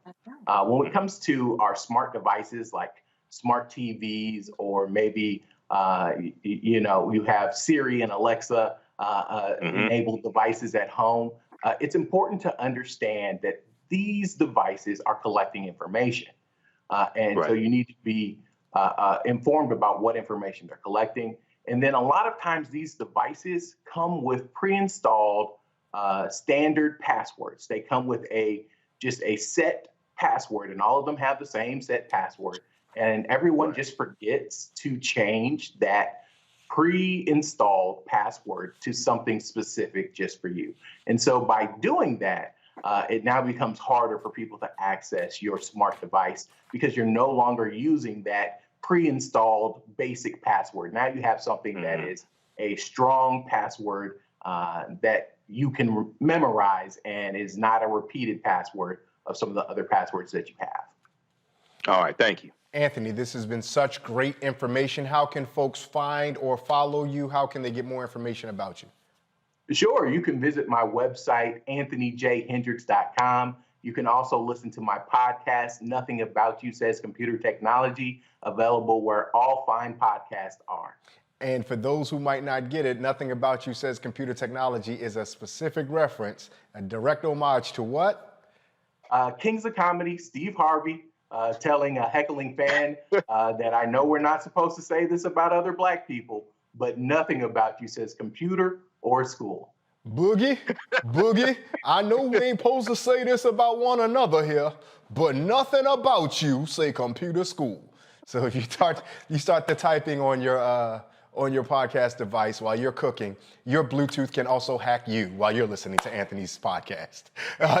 When it comes to our smart devices like smart TVs, or maybe you have Siri and Alexa enabled devices at home, it's important to understand that these devices are collecting information. So you need to be informed about what information they're collecting. And then a lot of times these devices come with pre-installed standard passwords. They come with just a set password, and all of them have the same set password. And everyone just forgets to change that pre-installed password to something specific just for you. And so by doing that, it now becomes harder for people to access your smart device because you're no longer using that pre-installed basic password. Now you have something that is a strong password that you can memorize and is not a repeated password of some of the other passwords that you have. All right, thank you. Anthony, this has been such great information. How can folks find or follow you? How can they get more information about you? Sure, you can visit my website, anthonyjhendricks.com. You can also listen to my podcast, Nothing About You Says Computer Technology, available where all fine podcasts are. And for those who might not get it, Nothing About You Says Computer Technology is a specific reference, a direct homage to what? Kings of Comedy, Steve Harvey, telling a heckling fan that I know we're not supposed to say this about other Black people, but nothing about you says computer or school. Boogie, I know we ain't supposed to say this about one another here, but nothing about you say computer school. So if you start the typing on your podcast device while you're cooking, your Bluetooth can also hack you while you're listening to Anthony's podcast.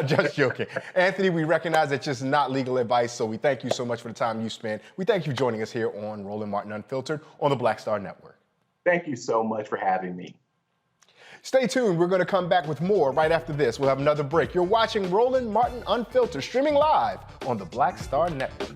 Just joking. Anthony, we recognize that it's not legal advice, so we thank you so much for the time you spent. We thank you for joining us here on Roland Martin Unfiltered on the Black Star Network. Thank you so much for having me. Stay tuned. We're going to come back with more right after this. We'll have another break. You're watching Roland Martin Unfiltered, streaming live on the Black Star Network.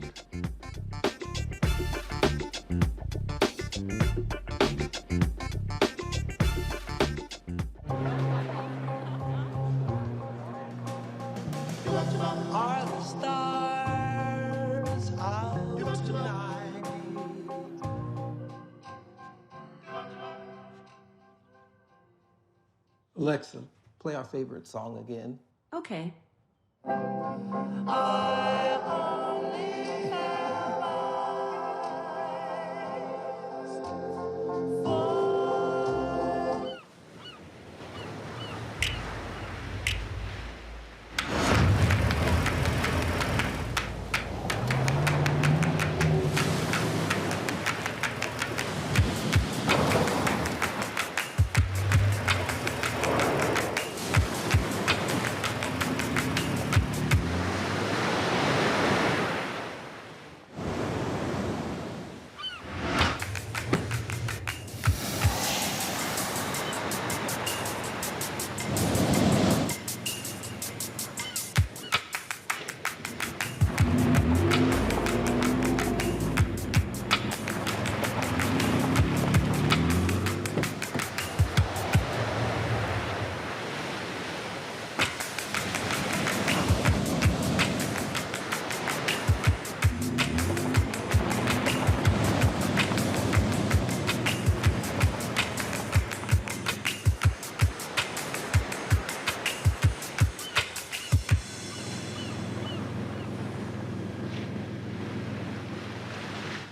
Alexa, play our favorite song again. Okay.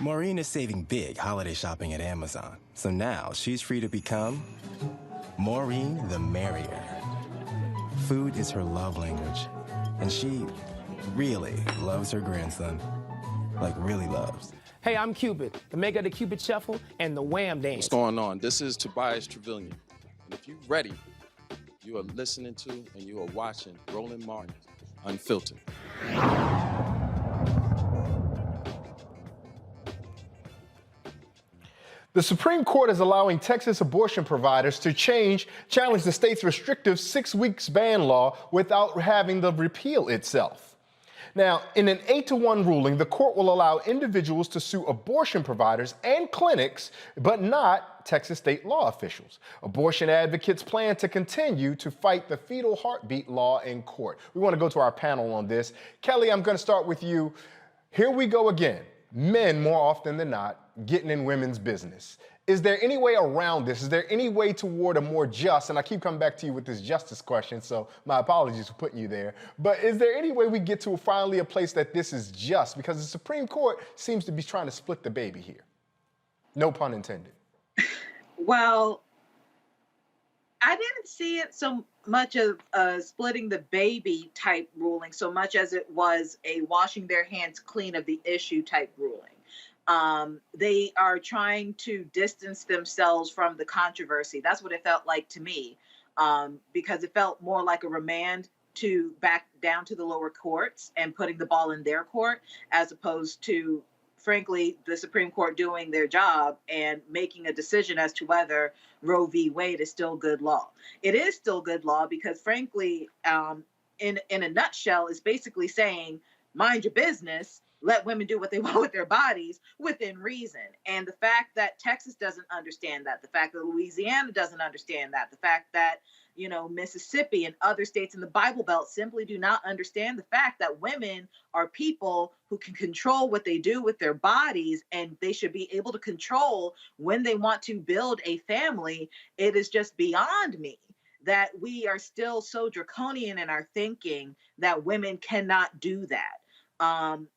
Maureen is saving big holiday shopping at Amazon, so now she's free to become Maureen the Merrier. Food is her love language, and she really loves her grandson. Like, really loves. Hey, I'm Cupid, the maker of the Cupid Shuffle and the Wham Dance. What's going on? This is Tobias Trevelyan. And if you're ready, you are listening to and you are watching Roland Martin Unfiltered. The Supreme Court is allowing Texas abortion providers to challenge the state's restrictive 6 weeks ban law without having to repeal itself. Now, in an 8-1 ruling, the court will allow individuals to sue abortion providers and clinics, but not Texas state law officials. Abortion advocates plan to continue to fight the fetal heartbeat law in court. We want to go to our panel on this. Kelly, I'm going to start with you. Here we go again. Men, more often than not, getting in women's business. Is there any way around this? Is there any way toward a more just, and I keep coming back to you with this justice question, so my apologies for putting you there, but is there any way we get to finally a place that this is just? Because the Supreme Court seems to be trying to split the baby here. No pun intended. Well, I didn't see it so much of splitting the baby type ruling so much as it was a washing their hands clean of the issue type ruling. They are trying to distance themselves from the controversy. That's what it felt like to me, because it felt more like a remand to back down to the lower courts and putting the ball in their court, as opposed to, frankly, the Supreme Court doing their job and making a decision as to whether Roe v. Wade is still good law. It is still good law because, frankly, in a nutshell, it's basically saying, mind your business, let women do what they want with their bodies within reason. And the fact that Texas doesn't understand that, the fact that Louisiana doesn't understand that, the fact that, Mississippi and other states in the Bible Belt simply do not understand the fact that women are people who can control what they do with their bodies, and they should be able to control when they want to build a family. It is just beyond me that we are still so draconian in our thinking that women cannot do that.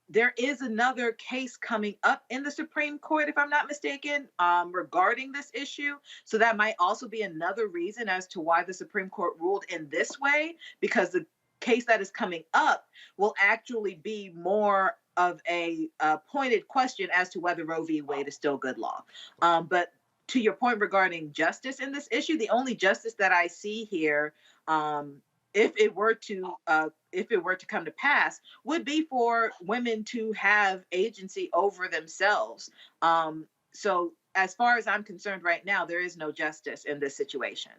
There is another case coming up in the Supreme Court, if I'm not mistaken, regarding this issue. So that might also be another reason as to why the Supreme Court ruled in this way, because the case that is coming up will actually be more of a pointed question as to whether Roe v. Wade is still good law. But to your point regarding justice in this issue, the only justice that I see here, if it were to come to pass, would be for women to have agency over themselves. So as far as I'm concerned right now, there is no justice in this situation.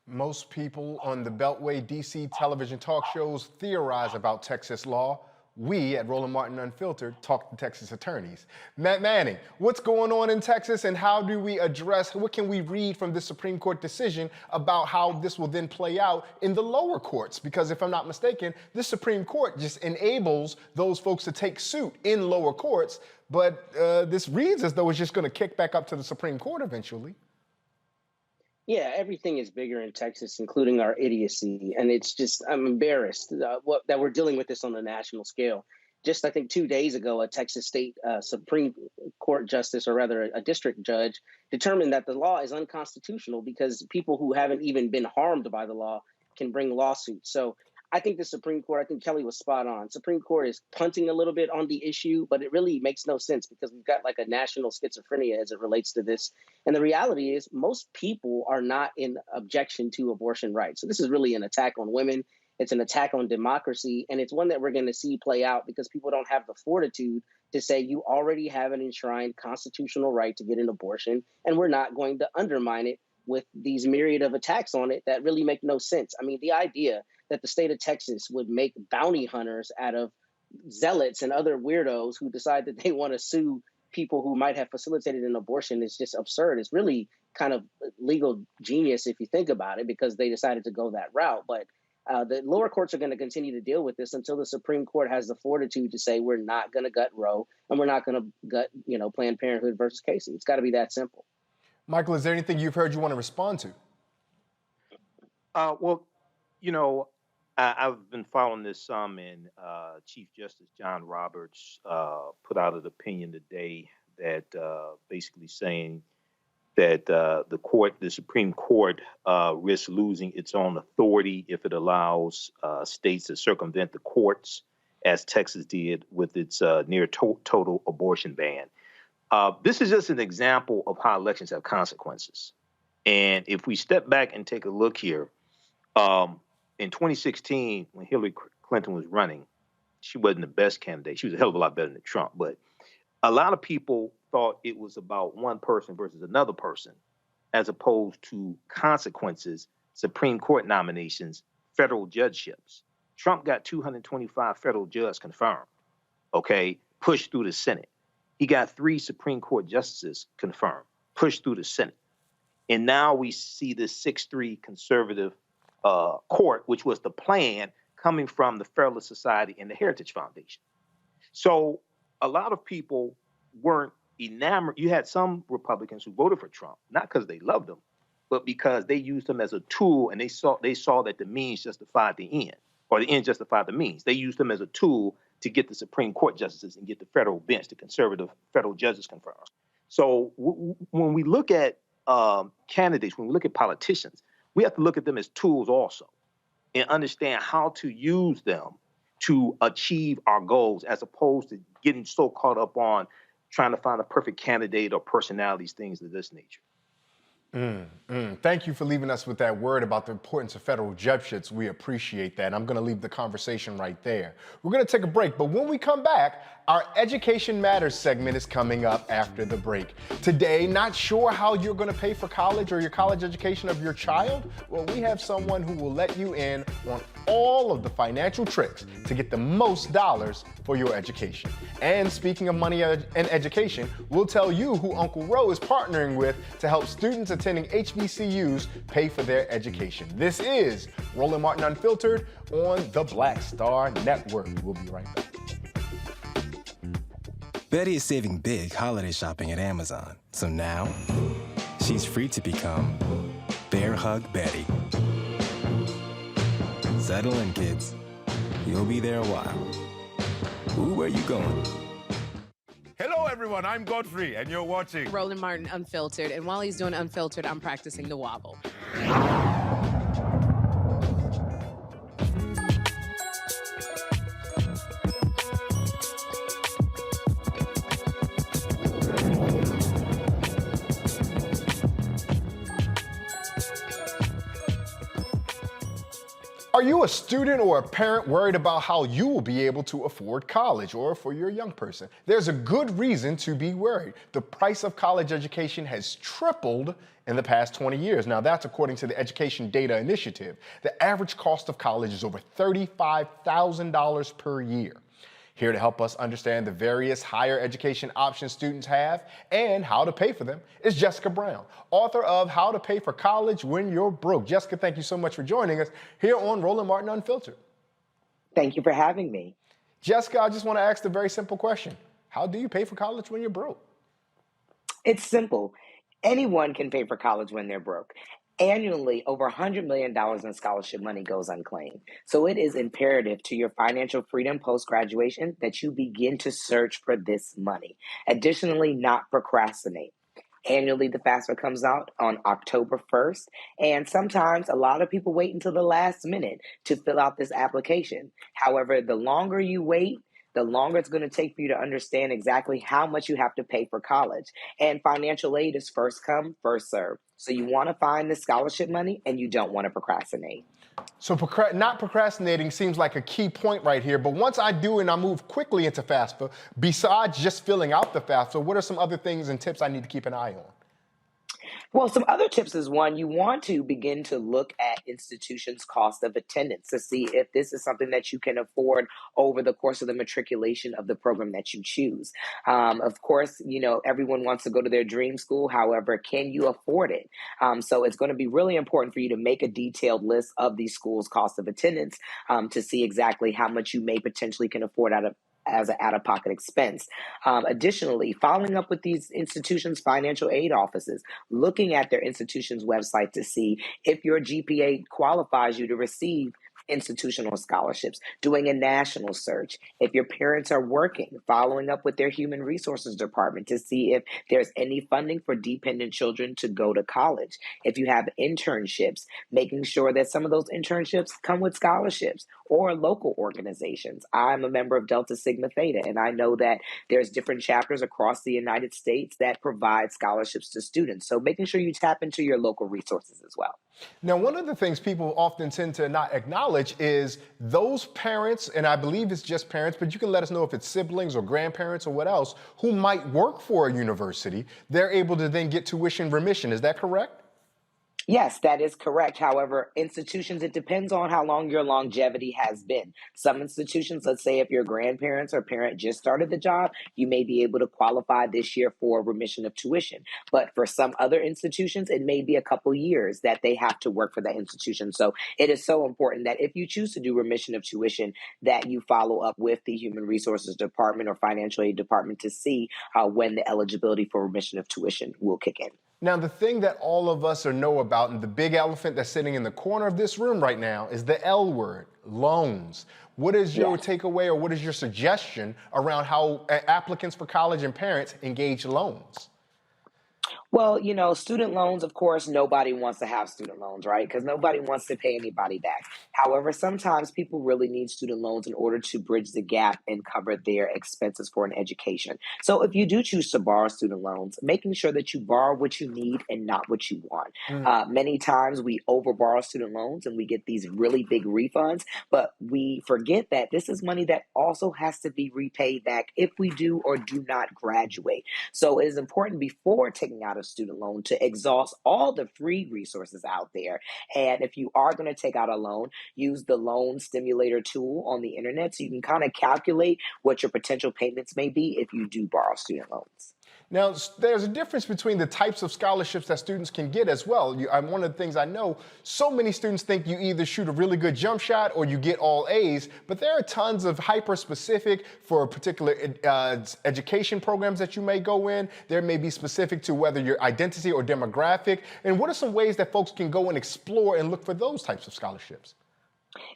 Most people on the Beltway DC television talk shows theorize about Texas law. We at Roland Martin Unfiltered talk to Texas attorneys. Matt Manning, what's going on in Texas, and how do we address, what can we read from this Supreme Court decision about how this will then play out in the lower courts? Because if I'm not mistaken, this Supreme Court just enables those folks to take suit in lower courts, but this reads as though it's just going to kick back up to the Supreme Court eventually. Yeah, everything is bigger in Texas, including our idiocy, and it's just I'm embarrassed that we're dealing with this on a national scale. Just I think 2 days ago, a Texas State Supreme Court justice, or rather a district judge, determined that the law is unconstitutional because people who haven't even been harmed by the law can bring lawsuits. So I think the Supreme Court, I think Kelly was spot on. Supreme Court is punting a little bit on the issue, but it really makes no sense because we've got like a national schizophrenia as it relates to this. And the reality is most people are not in objection to abortion rights. So this is really an attack on women. It's an attack on democracy. And it's one that we're going to see play out because people don't have the fortitude to say you already have an enshrined constitutional right to get an abortion, and we're not going to undermine it with these myriad of attacks on it that really make no sense. I mean, the idea that the state of Texas would make bounty hunters out of zealots and other weirdos who decide that they want to sue people who might have facilitated an abortion is just absurd. It's really kind of legal genius if you think about it, because they decided to go that route. But the lower courts are going to continue to deal with this until the Supreme Court has the fortitude to say we're not going to gut Roe and we're not going to gut, Planned Parenthood versus Casey. It's got to be that simple. Michael, is there anything you've heard you want to respond to? Well, I've been following this some, and Chief Justice John Roberts put out an opinion today that basically saying that the Supreme Court risks losing its own authority if it allows states to circumvent the courts, as Texas did with its near total abortion ban. This is just an example of how elections have consequences. And if we step back and take a look here, in 2016, when Hillary Clinton was running, she wasn't the best candidate. She was a hell of a lot better than Trump. But a lot of people thought it was about one person versus another person, as opposed to consequences, Supreme Court nominations, federal judgeships. Trump got 225 federal judges confirmed, pushed through the Senate. He got 3 Supreme Court justices confirmed, pushed through the Senate. And now we see this 6-3 conservative court, which was the plan coming from the Federalist Society and the Heritage Foundation. So a lot of people weren't enamored. You had some Republicans who voted for Trump, not because they loved him, but because they used him as a tool, and they saw that the means justified the end, or the end justified the means. They used him as a tool to get the Supreme Court justices and get the federal bench, the conservative federal judges confirmed. So when we look at candidates, when we look at politicians, we have to look at them as tools also and understand how to use them to achieve our goals, as opposed to getting so caught up on trying to find a perfect candidate or personalities, things of this nature. Thank you for leaving us with that word about the importance of federal judgeships. We appreciate that. I'm going to leave the conversation right there. We're going to take a break, but when we come back, our Education Matters segment is coming up after the break. Today, not sure how you're going to pay for college or your college education of your child? Well, we have someone who will let you in on all of the financial tricks to get the most dollars for your education. And speaking of money and education, we'll tell you who Uncle Ro is partnering with to help students attending HBCUs pay for their education. This is Roland Martin Unfiltered on the Black Star Network. We'll be right back. Betty is saving big holiday shopping at Amazon. So now, she's free to become Bear Hug Betty. Settle in, kids. You'll be there a while. Ooh, where you going? Hello, everyone. I'm Godfrey, and you're watching Roland Martin Unfiltered. And while he's doing Unfiltered, I'm practicing the wobble. Are you a student or a parent worried about how you will be able to afford college, or for your young person? There's a good reason to be worried. The price of college education has tripled in the past 20 years. Now, that's according to the Education Data Initiative. The average cost of college is over $35,000 per year. Here to help us understand the various higher education options students have and how to pay for them is Jessica Brown, author of How to Pay for College When You're Broke. Jessica, thank you so much for joining us here on Roland Martin Unfiltered. Thank you for having me. Jessica, I just want to ask the very simple question. How do you pay for college when you're broke? It's simple. Anyone can pay for college when they're broke. Annually, over $100 million in scholarship money goes unclaimed. So it is imperative to your financial freedom post-graduation that you begin to search for this money. Additionally, not procrastinate. Annually, the FAFSA comes out on October 1st, and sometimes a lot of people wait until the last minute to fill out this application. However, the longer you wait, the longer it's going to take for you to understand exactly how much you have to pay for college. And financial aid is first come, first serve. So you want to find the scholarship money and you don't want to procrastinate. So not procrastinating seems like a key point right here. But once I do and I move quickly into FAFSA, besides just filling out the FAFSA, what are some other things and tips I need to keep an eye on? Well, some other tips is one, you want to begin to look at institutions' cost of attendance to see if this is something that you can afford over the course of the matriculation of the program that you choose. Of course, everyone wants to go to their dream school. However, can you afford it? So it's going to be really important for you to make a detailed list of these schools' cost of attendance to see exactly how much you may potentially can afford as an out-of-pocket expense. Additionally, following up with these institutions' financial aid offices, looking at their institution's website to see if your GPA qualifies you to receive institutional scholarships, doing a national search. If your parents are working, following up with their human resources department to see if there's any funding for dependent children to go to college. If you have internships, making sure that some of those internships come with scholarships or local organizations. I'm a member of Delta Sigma Theta, and I know that there's different chapters across the United States that provide scholarships to students. So making sure you tap into your local resources as well. Now, one of the things people often tend to not acknowledge is those parents, and I believe it's just parents, but you can let us know if it's siblings or grandparents or what else, who might work for a university, they're able to then get tuition remission. Is that correct? Yes, that is correct. However, institutions, it depends on how long your longevity has been. Some institutions, let's say if your grandparents or parent just started the job, you may be able to qualify this year for remission of tuition. But for some other institutions, it may be a couple years that they have to work for that institution. So it is so important that if you choose to do remission of tuition, that you follow up with the Human Resources Department or Financial Aid Department to see when the eligibility for remission of tuition will kick in. Now, the thing that all of us know about, and the big elephant that's sitting in the corner of this room right now, is the L word, loans. What is your takeaway or what is your suggestion around how applicants for college and parents engage loans? Well, student loans, of course, nobody wants to have student loans, right? Because nobody wants to pay anybody back. However, sometimes people really need student loans in order to bridge the gap and cover their expenses for an education. So if you do choose to borrow student loans, making sure that you borrow what you need and not what you want. Many times we overborrow student loans and we get these really big refunds, but we forget that this is money that also has to be repaid back if we do or do not graduate. So it is important before taking out a student loan to exhaust all the free resources out there. And if you are going to take out a loan, use the loan stimulator tool on the internet so you can kind of calculate what your potential payments may be if you do borrow student loans. Now, there's a difference between the types of scholarships that students can get as well. One of the things I know, so many students think you either shoot a really good jump shot or you get all A's, but there are tons of hyper-specific for particular education programs that you may go in. There may be specific to whether your identity or demographic. And what are some ways that folks can go and explore and look for those types of scholarships?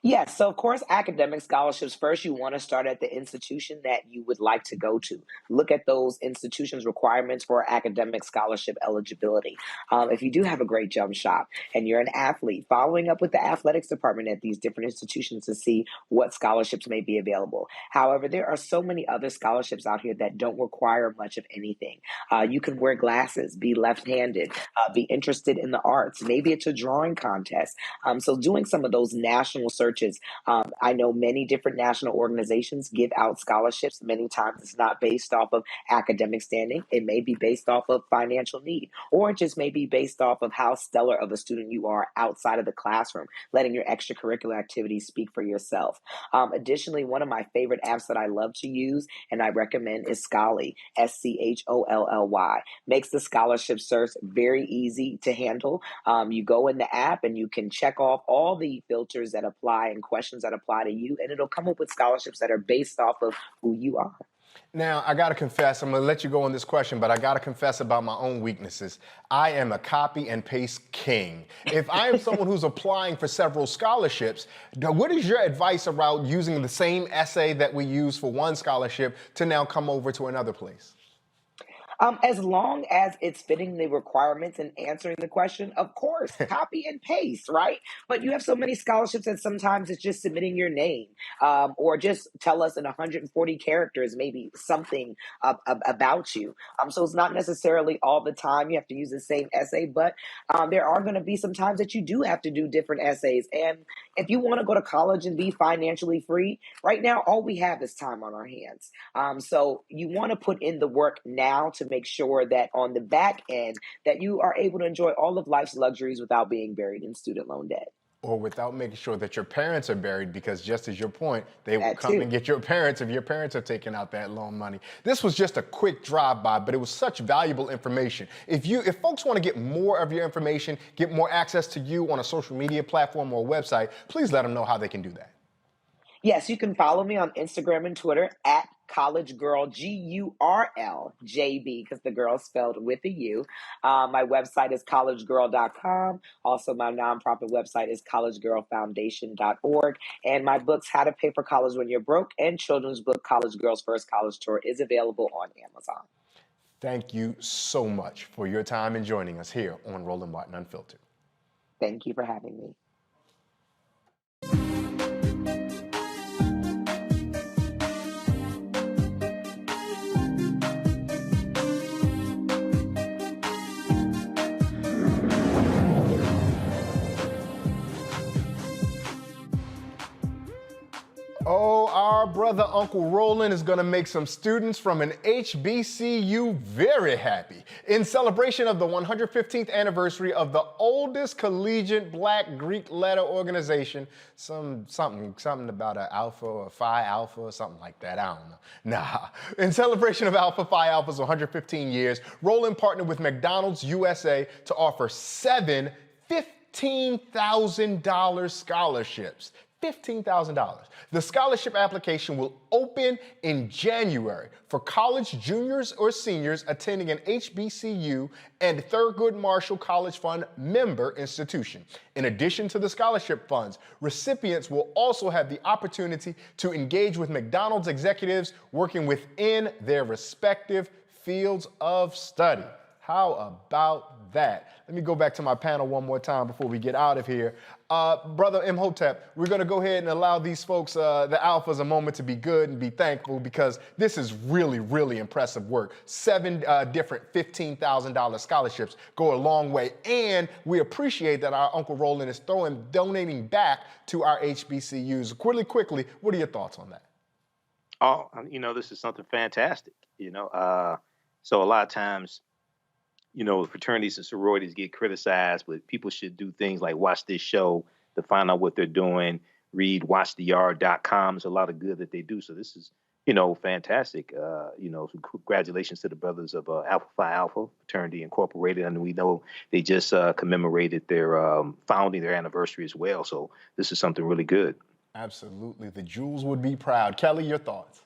Yes, so of course, academic scholarships, first you want to start at the institution that you would like to go to. Look at those institutions' requirements for academic scholarship eligibility. If you do have a great jump shot and you're an athlete, following up with the athletics department at these different institutions to see what scholarships may be available. However, there are so many other scholarships out here that don't require much of anything. You can wear glasses, be left-handed, be interested in the arts. Maybe it's a drawing contest. So doing some of those national searches. I know many different national organizations give out scholarships. Many times it's not based off of academic standing. It may be based off of financial need, or it just may be based off of how stellar of a student you are outside of the classroom, letting your extracurricular activities speak for yourself. Additionally, one of my favorite apps that I love to use and I recommend is Scholly, SCHOLLY. Makes the scholarship search very easy to handle. You go in the app and you can check off all the filters that apply and questions that apply to you, and it'll come up with scholarships that are based off of who you are. Now, I got to confess, I'm going to let you go on this question, but I got to confess about my own weaknesses. I am a copy and paste king. If I am someone who's applying for several scholarships, what is your advice around using the same essay that we use for one scholarship to now come over to another place? As long as it's fitting the requirements and answering the question, of course, copy and paste, right? But you have so many scholarships that sometimes it's just submitting your name, or just tell us in 140 characters maybe something about you. So it's not necessarily all the time you have to use the same essay, but there are going to be some times that you do have to do different essays. And if you want to go to college and be financially free, right now all we have is time on our hands. So you want to put in the work now to make sure that on the back end that you are able to enjoy all of life's luxuries without being buried in student loan debt. Or without making sure that your parents are buried, because just as your point, they will come and get your parents if your parents are taking out that loan money. This was just a quick drive-by, but it was such valuable information. If folks want to get more of your information, get more access to you on a social media platform or website, please let them know how they can do that. Yes, you can follow me on Instagram and Twitter at College Girl, GURLJB, because the girl spelled with a U. My website is collegegirl.com. Also, my nonprofit website is collegegirlfoundation.org. And my books, How to Pay for College When You're Broke, and children's book, College Girl's First College Tour, is available on Amazon. Thank you so much for your time and joining us here on Roland Martin Unfiltered. Thank you for having me. Oh, our brother Uncle Roland is going to make some students from an HBCU very happy. In celebration of the 115th anniversary of the oldest collegiate Black Greek letter organization, something about an Alpha or Phi Alpha or something like that, I don't know. Nah. In celebration of Alpha Phi Alpha's 115 years, Roland partnered with McDonald's USA to offer 7 $15,000 scholarships. $15,000. The scholarship application will open in January for college juniors or seniors attending an HBCU and Thurgood Marshall College Fund member institution. In addition to the scholarship funds, recipients will also have the opportunity to engage with McDonald's executives working within their respective fields of study. How about that? Let me go back to my panel one more time before we get out of here. Brother Imhotep, we're going to go ahead and allow these folks, the Alphas, a moment to be good and be thankful, because this is really, really impressive work. 7 different $15,000 scholarships go a long way, and we appreciate that our Uncle Roland is donating back to our HBCUs. Quickly, what are your thoughts on that? Oh, this is something fantastic, So a lot of times, fraternities and sororities get criticized, but people should do things like watch this show to find out what they're doing, read watchtheyard.com. There's a lot of good that they do. So this is, fantastic. So congratulations to the brothers of Alpha Phi Alpha Fraternity Incorporated. And we know they just commemorated their founding, their anniversary as well. So this is something really good. Absolutely. The Jewels would be proud. Kelly, your thoughts?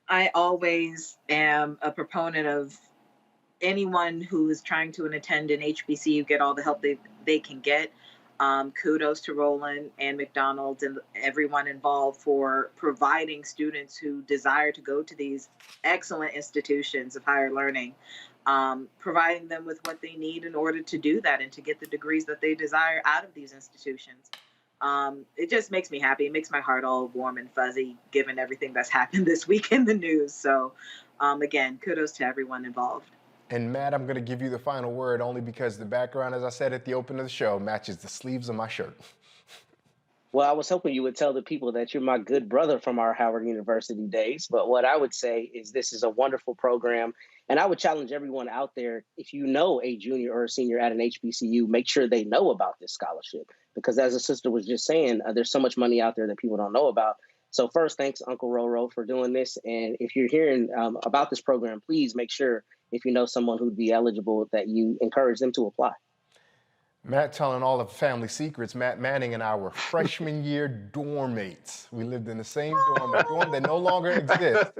I always am a proponent of anyone who is trying to attend an HBCU get all the help they can get. Kudos to Roland and McDonald's and everyone involved for providing students who desire to go to these excellent institutions of higher learning, providing them with what they need in order to do that and to get the degrees that they desire out of these institutions. It just makes me happy. It makes my heart all warm and fuzzy, given everything that's happened this week in the news. So again, kudos to everyone involved. And Matt, I'm going to give you the final word only because the background, as I said at the opening of the show, matches the sleeves of my shirt. Well, I was hoping you would tell the people that you're my good brother from our Howard University days. But what I would say is this is a wonderful program. And I would challenge everyone out there, if you know a junior or a senior at an HBCU, make sure they know about this scholarship. Because as a sister was just saying, there's so much money out there that people don't know about. So first, thanks, Uncle Roro, for doing this. And if you're hearing about this program, please make sure, if you know someone who'd be eligible, that you encourage them to apply. Matt telling all the family secrets. Matt Manning and I were freshman year dorm mates. We lived in the same dorm, a dorm that no longer exists.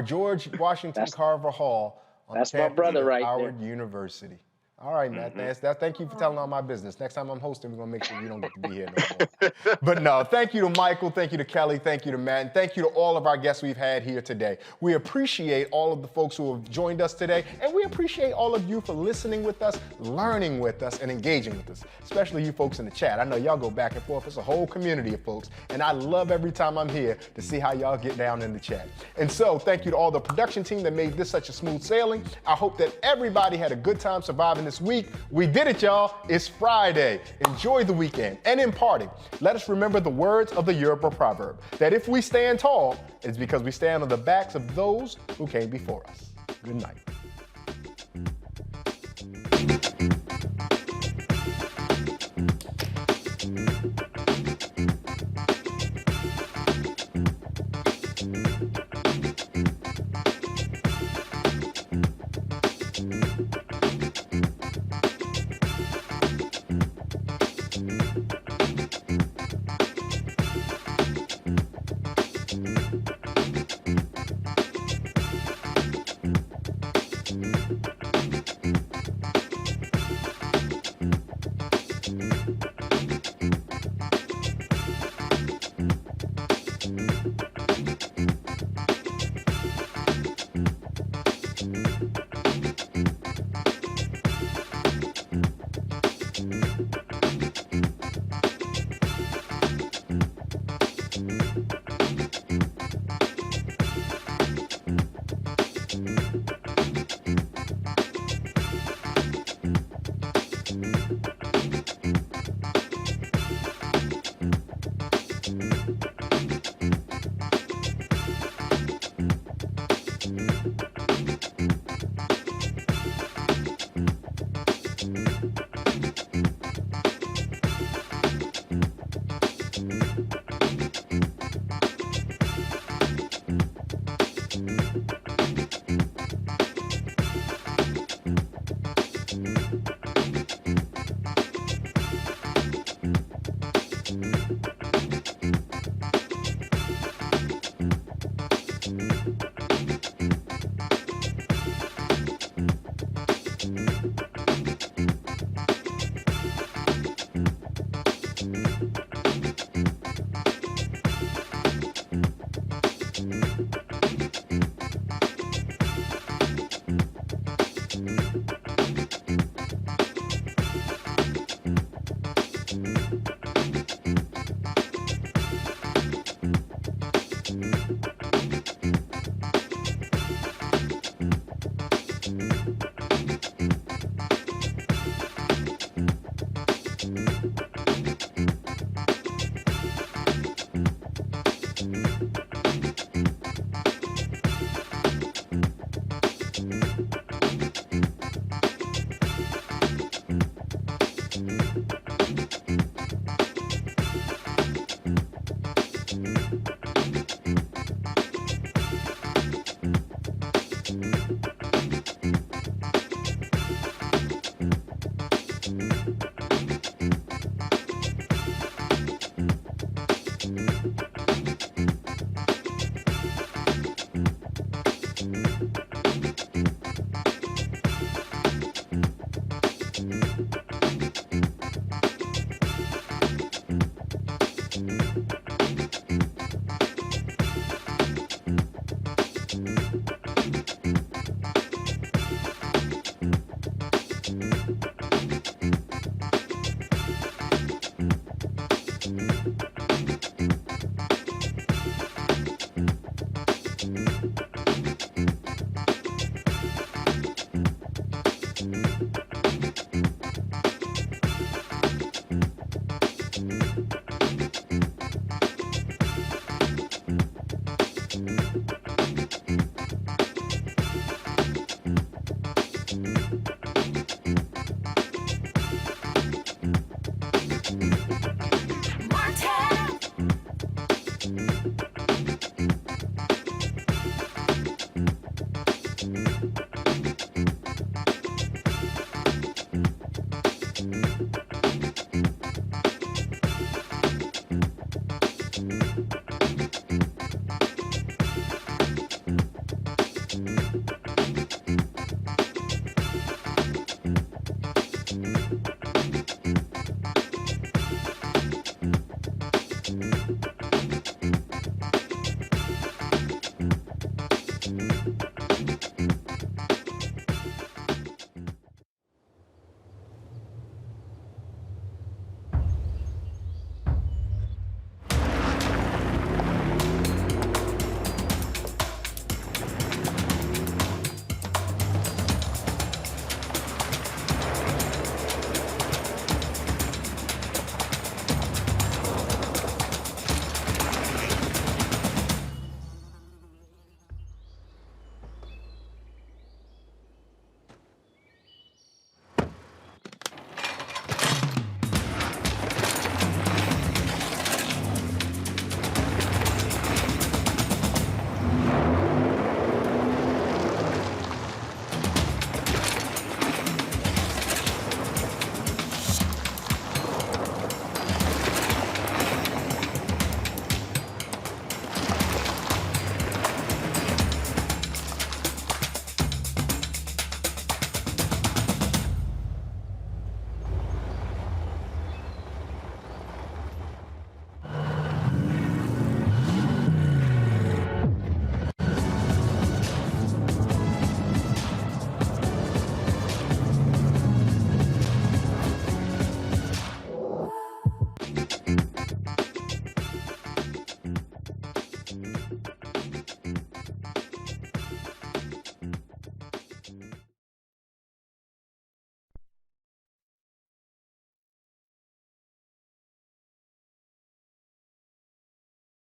George Washington Carver Hall on the That's my campus brother of right Howard University. All right, Matt. Thank you for telling all my business. Next time I'm hosting, we're going to make sure you don't get to be here no more. But no, thank you to Michael, thank you to Kelly, thank you to Matt, and thank you to all of our guests we've had here today. We appreciate all of the folks who have joined us today, and we appreciate all of you for listening with us, learning with us, and engaging with us, especially you folks in the chat. I know y'all go back and forth. It's a whole community of folks, and I love every time I'm here to see how y'all get down in the chat. And so thank you to all the production team that made this such a smooth sailing. I hope that everybody had a good time surviving this week. We did it, y'all. It's Friday. Enjoy the weekend. And in parting, let us remember the words of the Yoruba proverb, that if we stand tall, it's because we stand on the backs of those who came before us. Good night.